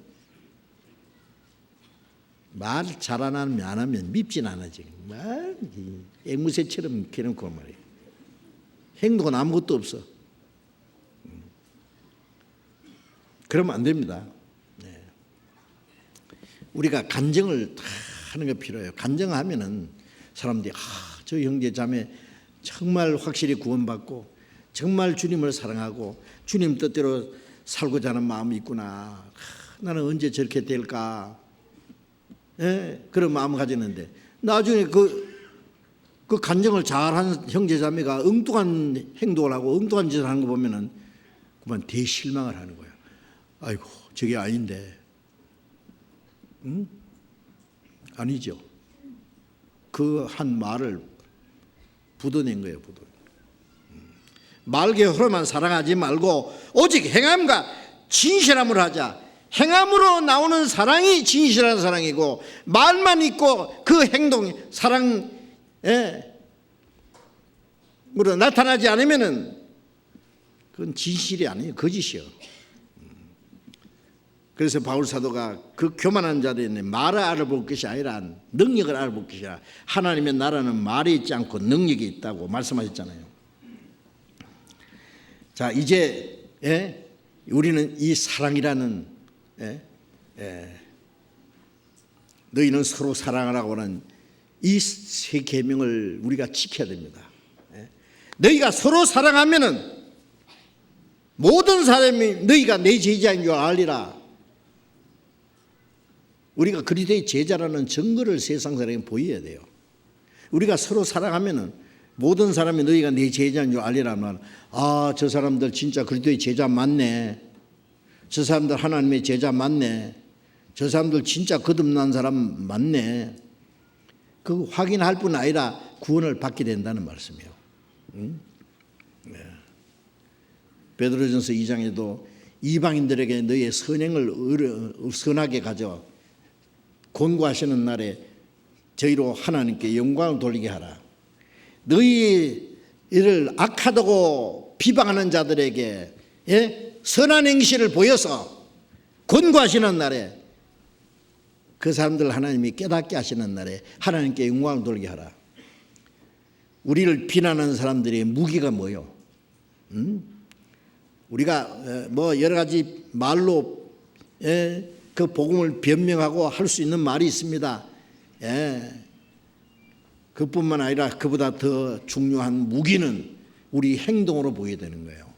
말 잘 안 하면 밉진 않아. 지금 말 앵무새처럼 개놓고 말이에요. 행동은 아무것도 없어. 그러면 안 됩니다. 우리가 간증을 하는 게 필요해요. 간증하면은 사람들이 저 형제 자매 정말 확실히 구원받고 정말 주님을 사랑하고 주님 뜻대로 살고자 하는 마음이 있구나. 나는 언제 저렇게 될까? 그런 마음을 가지는데, 나중에 그 간증을 잘하는 형제 자매가 엉뚱한 행동을 하고 엉뚱한 짓을 하는 거 보면은 그만 대실망을 하는 거야. 아이고, 저게 아닌데. 아니죠. 그 한 말을 부도낸 거예요, 말개호로만 사랑하지 말고 오직 행함과 진실함으로 하자. 행함으로 나오는 사랑이 진실한 사랑이고, 말만 있고 그 행동, 사랑으로 나타나지 않으면은 그건 진실이 아니에요, 거짓이요. 그래서 바울 사도가 그 교만한 자들이 말을 알아볼 것이 아니라 능력을 알아볼 것이라, 하나님의 나라는 말이 있지 않고 능력이 있다고 말씀하셨잖아요. 자, 이제 우리는 이 사랑이라는 너희는 서로 사랑하라고 하는 이 세 계명을 우리가 지켜야 됩니다. 너희가 서로 사랑하면은 모든 사람이 너희가 내 제자인 줄 알리라. 우리가 그리스도의 제자라는 증거를 세상 사람에게 보여야 돼요. 우리가 서로 사랑하면은 모든 사람이 너희가 내 제자인 줄 알리라면, 저 사람들 진짜 그리스도의 제자 맞네. 저 사람들 하나님의 제자 맞네. 저 사람들 진짜 거듭난 사람 맞네. 그 확인할 뿐 아니라 구원을 받게 된다는 말씀이에요. 베드로전서 2장에도 이방인들에게 너희의 선행을 선하게 가져 권고하시는 날에 저희로 하나님께 영광을 돌리게 하라. 너희를 악하다고 비방하는 자들에게 선한 행실을 보여서 권고하시는 날에, 그 사람들 하나님이 깨닫게 하시는 날에 하나님께 영광을 돌리게 하라. 우리를 비난하는 사람들의 무기가 뭐요? 우리가 뭐 여러 가지 말로 그 복음을 변명하고 할 수 있는 말이 있습니다. 그뿐만 아니라 그보다 더 중요한 무기는 우리 행동으로 보여야 되는 거예요.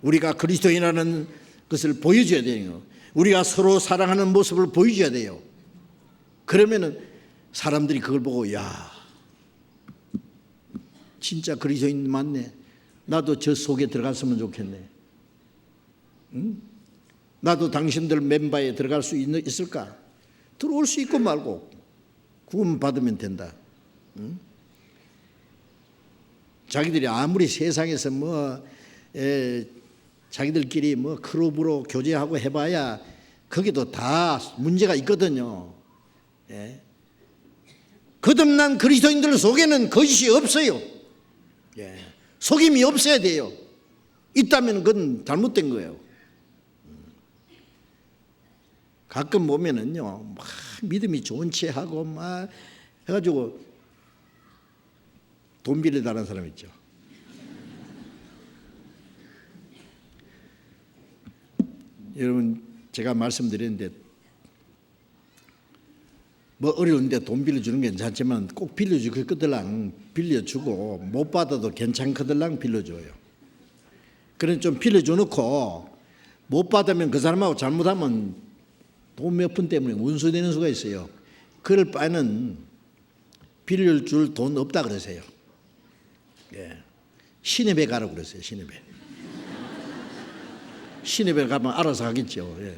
우리가 그리스도인이라는 것을 보여줘야 돼요. 우리가 서로 사랑하는 모습을 보여줘야 돼요. 그러면은 사람들이 그걸 보고, 야, 진짜 그리스도인 맞네. 나도 저 속에 들어갔으면 좋겠네. 나도 당신들 멤버에 들어갈 수 있을까? 들어올 수 있고 말고 구원 받으면 된다. 자기들이 아무리 세상에서 자기들끼리 클럽으로 교제하고 해봐야 거기도 다 문제가 있거든요. 예. 거듭난 그리스도인들 속에는 거짓이 없어요. 예. 속임이 없어야 돼요. 있다면 그건 잘못된 거예요. 가끔 보면은요, 막 믿음이 좋은 체 하고 막 해가지고 돈 빌려달라는 사람 있죠. 여러분, 제가 말씀드렸는데 뭐 어려운데 돈 빌려주는 게 괜찮지만 꼭 빌려주고 그들랑 빌려주고 못 받아도 괜찮거들랑 빌려줘요. 그런 좀 빌려줘 놓고 못 받으면 그 사람하고 잘못하면 돈 몇 푼 때문에 운수되는 수가 있어요. 그럴 바에는 빌려줄 돈 없다 그러세요. 예. 시내배 가라고 그랬어요. 시내배. 시내배 가면 알아서 하겠죠. 예.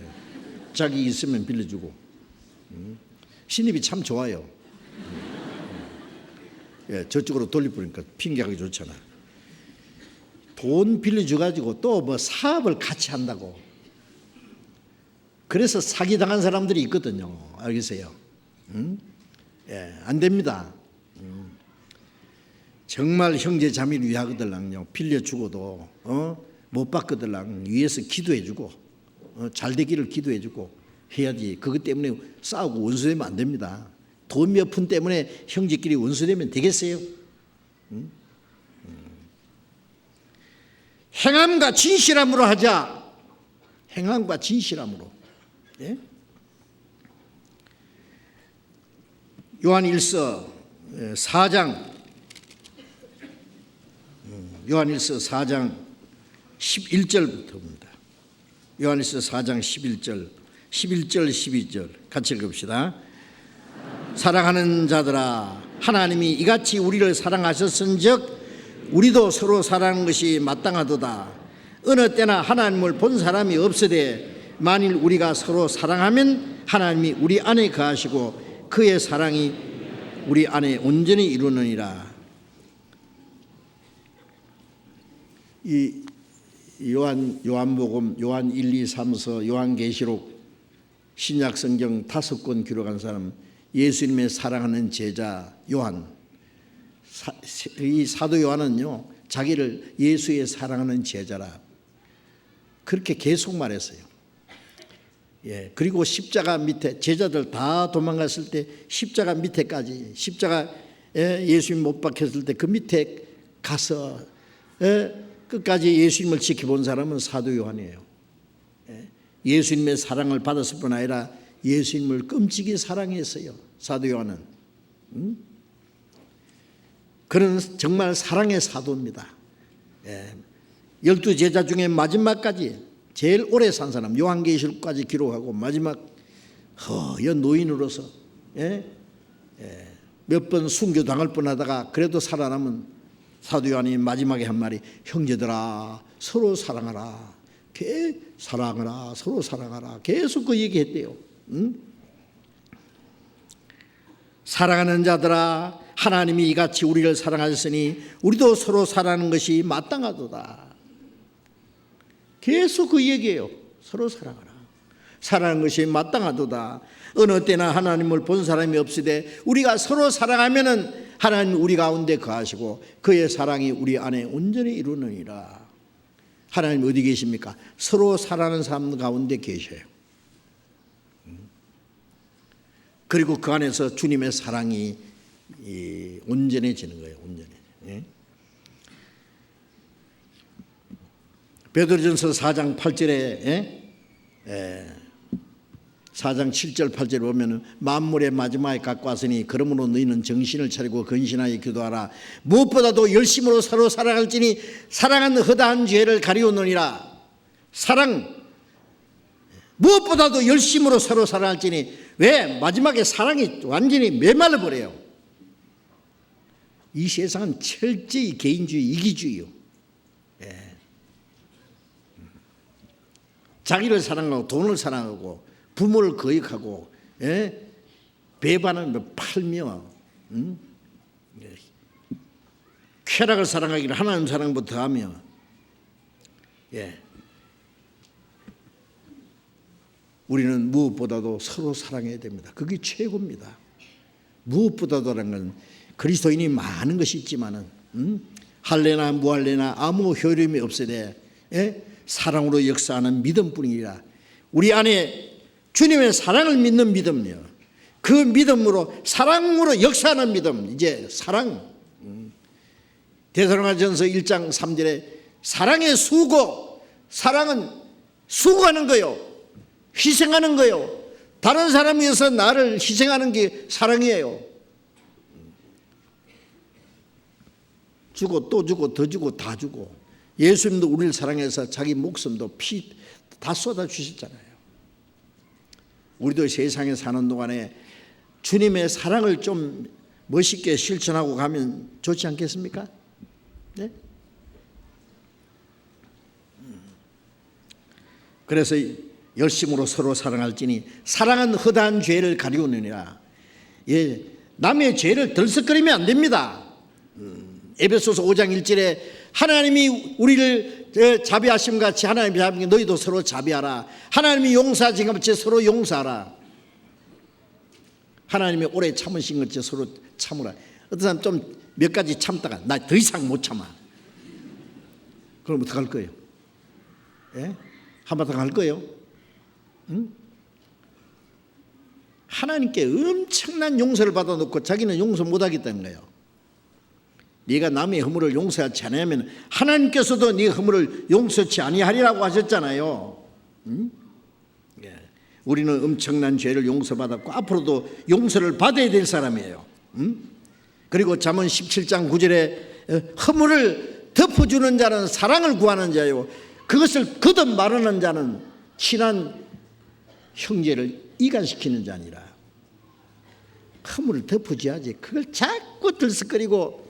자기 있으면 빌려주고. 신입이 참 좋아요. 예, 저쪽으로 돌려보니까 핑계하기 좋잖아. 돈 빌려줘가지고 또 뭐 사업을 같이 한다고. 그래서 사기당한 사람들이 있거든요. 알겠어요? 예, 안 됩니다. 정말 형제 자매를 위하거들랑요. 빌려주고도 못 받거들랑 위에서 기도해주고 잘 되기를 기도해주고 해야지. 그것 때문에 싸우고 원수되면 안 됩니다. 돈 몇 푼 때문에 형제끼리 원수되면 되겠어요? 행함과 진실함으로 하자. 행함과 진실함으로. 예? 요한일서 4장 요한일서 4장 11절부터입니다. 요한일서 4장 11절 12절 같이 읽읍시다. 사랑하는 자들아, 하나님이 이같이 우리를 사랑하셨은즉 우리도 서로 사랑하는 것이 마땅하도다. 어느 때나 하나님을 본 사람이 없으되 만일 우리가 서로 사랑하면 하나님이 우리 안에 거하시고 그의 사랑이 우리 안에 온전히 이루느니라. 이 요한복음, 요한 1, 2, 3서, 요한계시록, 신약성경 5권 기록한 사람, 예수님의 사랑하는 제자 요한. 이 사도 요한은요, 자기를 예수의 사랑하는 제자라 그렇게 계속 말했어요. 예, 그리고 십자가 밑에 제자들 다 도망갔을 때 십자가 밑에까지, 십자가 예수님 못 박혔을 때 그 밑에 가서 끝까지 예수님을 지켜본 사람은 사도 요한이에요. 예수님의 사랑을 받았을 뿐 아니라 예수님을 끔찍이 사랑했어요. 사도 요한은. 그는 정말 사랑의 사도입니다. 12제자 중에 마지막까지 제일 오래 산 사람, 요한계시록까지 기록하고 마지막 허연 노인으로서 몇 번 순교당할 뻔하다가 그래도 살아남은 사도 요한이 마지막에 한 말이 형제들아 서로 사랑하라. 사랑하라. 서로 사랑하라. 계속 그 얘기했대요. 사랑하는 자들아, 하나님이 이같이 우리를 사랑하셨으니 우리도 서로 사랑하는 것이 마땅하도다. 계속 그 얘기예요. 서로 사랑하라. 사랑하는 것이 마땅하도다. 어느 때나 하나님을 본 사람이 없으되 우리가 서로 사랑하면은 하나님 우리 가운데 거하시고 그의 사랑이 우리 안에 온전히 이루느니라. 하나님 어디 계십니까? 서로 사랑하는 사람 가운데 계셔요. 그리고 그 안에서 주님의 사랑이 온전해지는 거예요. 온전해. 베드로전서 4장 8절에 4장 7절 8절에 보면 만물의 마지막에 갖고 왔으니 그러므로 너희는 정신을 차리고 근신하여 기도하라. 무엇보다도 열심으로 서로 사랑할지니 사랑은 허다한 죄를 가리우느니라. 사랑 무엇보다도 열심으로 서로 사랑할지니 왜? 마지막에 사랑이 완전히 메말라 버려요. 이 세상은 철저히 개인주의, 이기주의요. 자기를 사랑하고 돈을 사랑하고 부모를 거역하고 배반하며 팔며 쾌락을 사랑하기를 하나님 사랑부터 하며 우리는 무엇보다도 서로 사랑해야 됩니다. 그게 최고입니다. 무엇보다도라는 건 그리스도인이 많은 것이 있지만은 할래나 무할래나 아무 효력이 없으되 사랑으로 역사하는 믿음뿐이라. 우리 안에 주님의 사랑을 믿는 믿음이요, 그 믿음으로 사랑으로 역사하는 믿음. 이제 사랑. 데살로니가전서 1장 3절에 사랑의 수고. 사랑은 수고하는 거요, 희생하는 거요. 다른 사람을 위해서 나를 희생하는 게 사랑이에요. 주고 또 주고 더 주고 다 주고. 예수님도 우리를 사랑해서 자기 목숨도 피 다 쏟아주셨잖아요. 우리도 세상에 사는 동안에 주님의 사랑을 좀 멋있게 실천하고 가면 좋지 않겠습니까? 네? 그래서 열심으로 서로 사랑할지니 사랑은 허다한 죄를 가리우느니라. 남의 죄를 들썩거리면 안 됩니다. 에베소서 5장 1절에 하나님이 우리를 자비하심 같이 하나님이 자비하신 너희도 서로 자비하라. 하나님이 용서하신 것 같이 서로 용서하라. 하나님이 오래 참으신 것 같이 서로 참으라. 어떤 사람 좀 몇 가지 참다가 나 더 이상 못 참아. 그럼 어떡할 거예요? 한바탕 할 거예요? 응? 하나님께 엄청난 용서를 받아놓고 자기는 용서 못하겠다는 거예요. 네가 남의 허물을 용서하지 않으면 하나님께서도 네 허물을 용서치 아니하리라고 하셨잖아요. 응? 우리는 엄청난 죄를 용서받았고 앞으로도 용서를 받아야 될 사람이에요. 응? 그리고 잠언 17장 9절에 허물을 덮어주는 자는 사랑을 구하는 자요, 그것을 거듭 말하는 자는 친한 형제를 이간시키는 자니라. 허물을 덮어줘야지. 그걸 자꾸 들썩거리고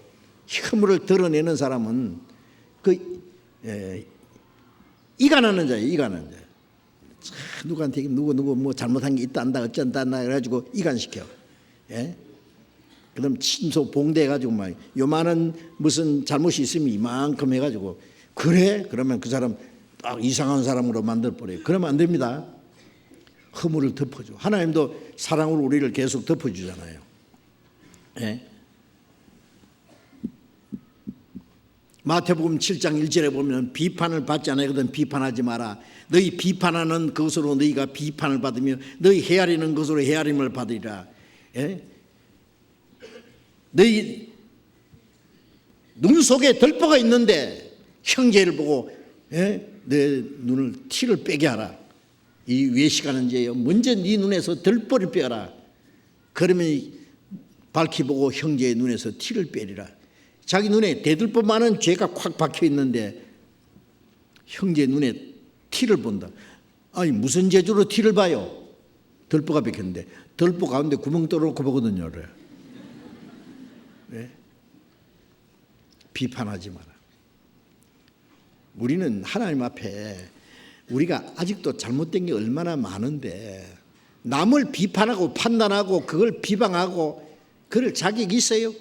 허물을 드러내는 사람은 이간하는 자예요. 이간하는 자. 누구한테 누구 뭐 잘못한 게 있다 한다 어쩐다 한다 그래가지고 이간시켜. 그럼 친소 봉대해가지고 막 요만한 무슨 잘못이 있으면 이만큼 해가지고 그래? 그러면 그 사람 딱 이상한 사람으로 만들어버려요. 그러면 안 됩니다. 허물을 덮어줘. 하나님도 사랑으로 우리를 계속 덮어주잖아요. 마태복음 7장 1절에 보면 비판을 받지 않거든 비판하지 마라. 너희 비판하는 것으로 너희가 비판을 받으며 너희 헤아리는 것으로 헤아림을 받으리라. 너희 눈 속에 들보가 있는데 형제를 보고 내 눈을 티를 빼게 하라. 이 외식하는 죄요. 먼저 네 눈에서 들보를 빼라. 그러면 밝히 보고 형제의 눈에서 티를 빼리라. 자기 눈에 대들보 많은 죄가 콱 박혀 있는데 형제 눈에 티를 본다. 아니 무슨 재주로 티를 봐요? 들보가 박혔는데 들보 가운데 구멍 뚫어놓고 보거든요. 네? 비판하지 마라. 우리는 하나님 앞에 우리가 아직도 잘못된 게 얼마나 많은데 남을 비판하고 판단하고 그걸 비방하고 그럴 자격이 있어요?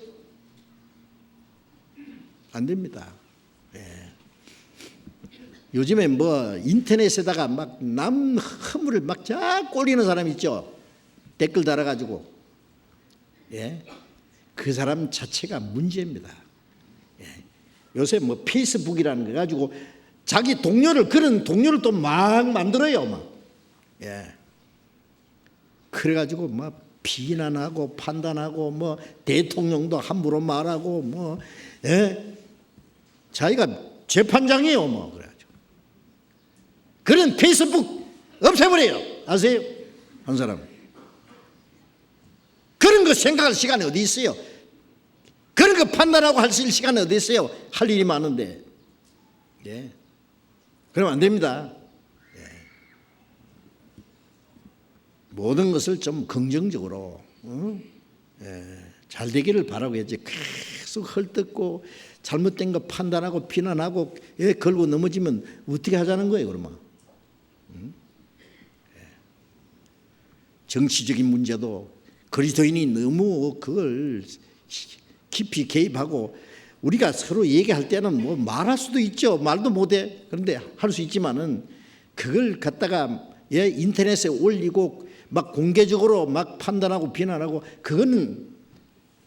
안 됩니다. 요즘에 뭐 인터넷에다가 막 남 허물을 막 자꾸 올리는 사람 있죠. 댓글 달아가지고. 그 사람 자체가 문제입니다. 요새 뭐 페이스북이라는 거 가지고 자기 동료를 그런 동료를 또 막 만들어요. 막. 그래가지고 막 비난하고 판단하고 뭐 대통령도 함부로 말하고 뭐 자기가 재판장이에요. 뭐 그래가지고 그런 페이스북 없애버려요. 아세요? 한 사람. 그런 거 생각할 시간이 어디 있어요? 그런 거 판단하고 할 수 있는 시간이 어디 있어요? 할 일이 많은데. 그러면 안 됩니다. 모든 것을 좀 긍정적으로 잘 되기를 바라고 해야지. 계속 헐뜯고 잘못된 거 판단하고 비난하고 걸고 넘어지면 어떻게 하자는 거예요? 그러면 정치적인 문제도 그리스도인이 너무 그걸 깊이 개입하고 우리가 서로 얘기할 때는 뭐 말할 수도 있죠. 말도 못해. 그런데 할 수 있지만은 그걸 갖다가 예, 인터넷에 올리고 막 공개적으로 막 판단하고 비난하고 그거는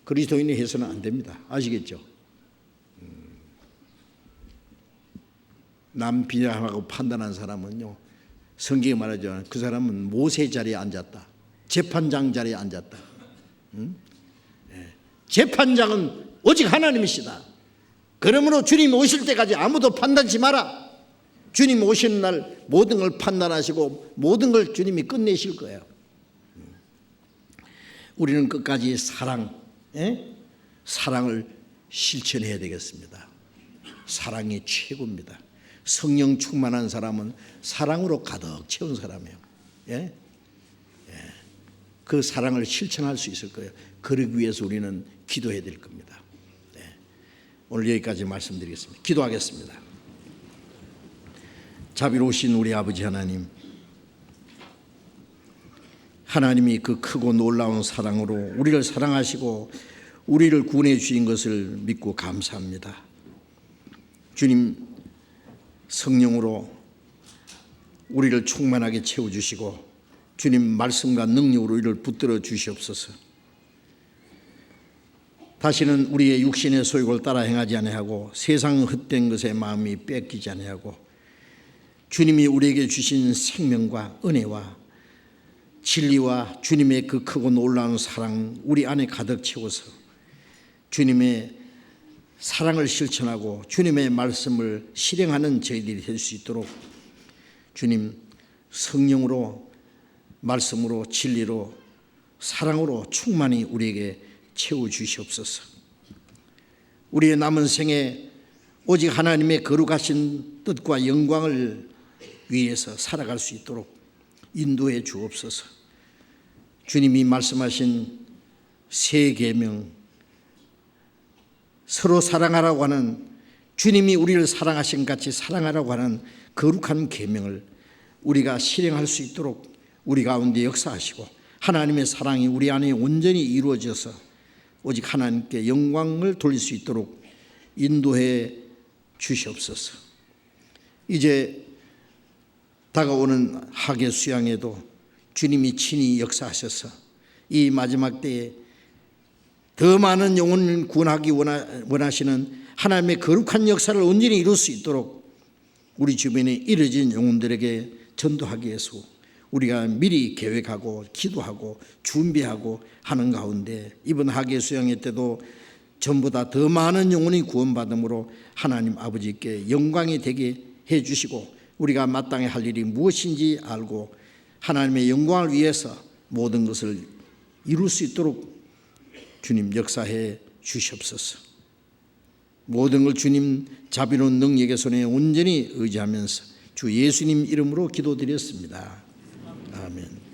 그리스도인이 해서는 안 됩니다. 아시겠죠? 남 비난하고 판단한 사람은요, 성경에 말하죠. 그 사람은 모세 자리에 앉았다. 재판장 자리에 앉았다. 재판장은 오직 하나님이시다. 그러므로 주님 오실 때까지 아무도 판단치 마라. 주님 오시는 날 모든 걸 판단하시고 모든 걸 주님이 끝내실 거예요. 우리는 끝까지 사랑을 실천해야 되겠습니다. 사랑이 최고입니다. 성령 충만한 사람은 사랑으로 가득 채운 사람이에요. 예? 그 사랑을 실천할 수 있을 거예요. 그러기 위해서 우리는 기도해야 될 겁니다. 오늘 여기까지 말씀드리겠습니다. 기도하겠습니다. 자비로우신 우리 아버지 하나님, 하나님이 그 크고 놀라운 사랑으로 우리를 사랑하시고 우리를 구원해 주신 것을 믿고 감사합니다. 주님, 성령으로 우리를 충만하게 채워주시고 주님 말씀과 능력으로 우리를 붙들어 주시옵소서. 다시는 우리의 육신의 소욕을 따라 행하지 아니하고 세상 헛된 것에 마음이 뺏기지 아니하고 주님이 우리에게 주신 생명과 은혜와 진리와 주님의 그 크고 놀라운 사랑 우리 안에 가득 채워서 주님의 사랑을 실천하고 주님의 말씀을 실행하는 저희들이 될 수 있도록 주님 성령으로 말씀으로 진리로 사랑으로 충만히 우리에게 채워주시옵소서. 우리의 남은 생에 오직 하나님의 거룩하신 뜻과 영광을 위해서 살아갈 수 있도록 인도해 주옵소서. 주님이 말씀하신 새 계명, 서로 사랑하라고 하는, 주님이 우리를 사랑하신 같이 사랑하라고 하는 거룩한 계명을 우리가 실행할 수 있도록 우리 가운데 역사하시고 하나님의 사랑이 우리 안에 온전히 이루어져서 오직 하나님께 영광을 돌릴 수 있도록 인도해 주시옵소서. 이제 다가오는 학예 수양에도 주님이 친히 역사하셔서 이 마지막 때에 더 많은 영혼을 구원하기 원하시는 하나님의 거룩한 역사를 온전히 이룰 수 있도록 우리 주변에 이뤄진 영혼들에게 전도하기 위해서 우리가 미리 계획하고 기도하고 준비하고 하는 가운데 이번 학예 수양회 때도 전보다 더 많은 영혼이 구원받음으로 하나님 아버지께 영광이 되게 해주시고 우리가 마땅히 할 일이 무엇인지 알고 하나님의 영광을 위해서 모든 것을 이룰 수 있도록 주님 역사해 주시옵소서. 모든 걸 주님 자비로운 능력의 손에 온전히 의지하면서 주 예수님 이름으로 기도드렸습니다. 아멘.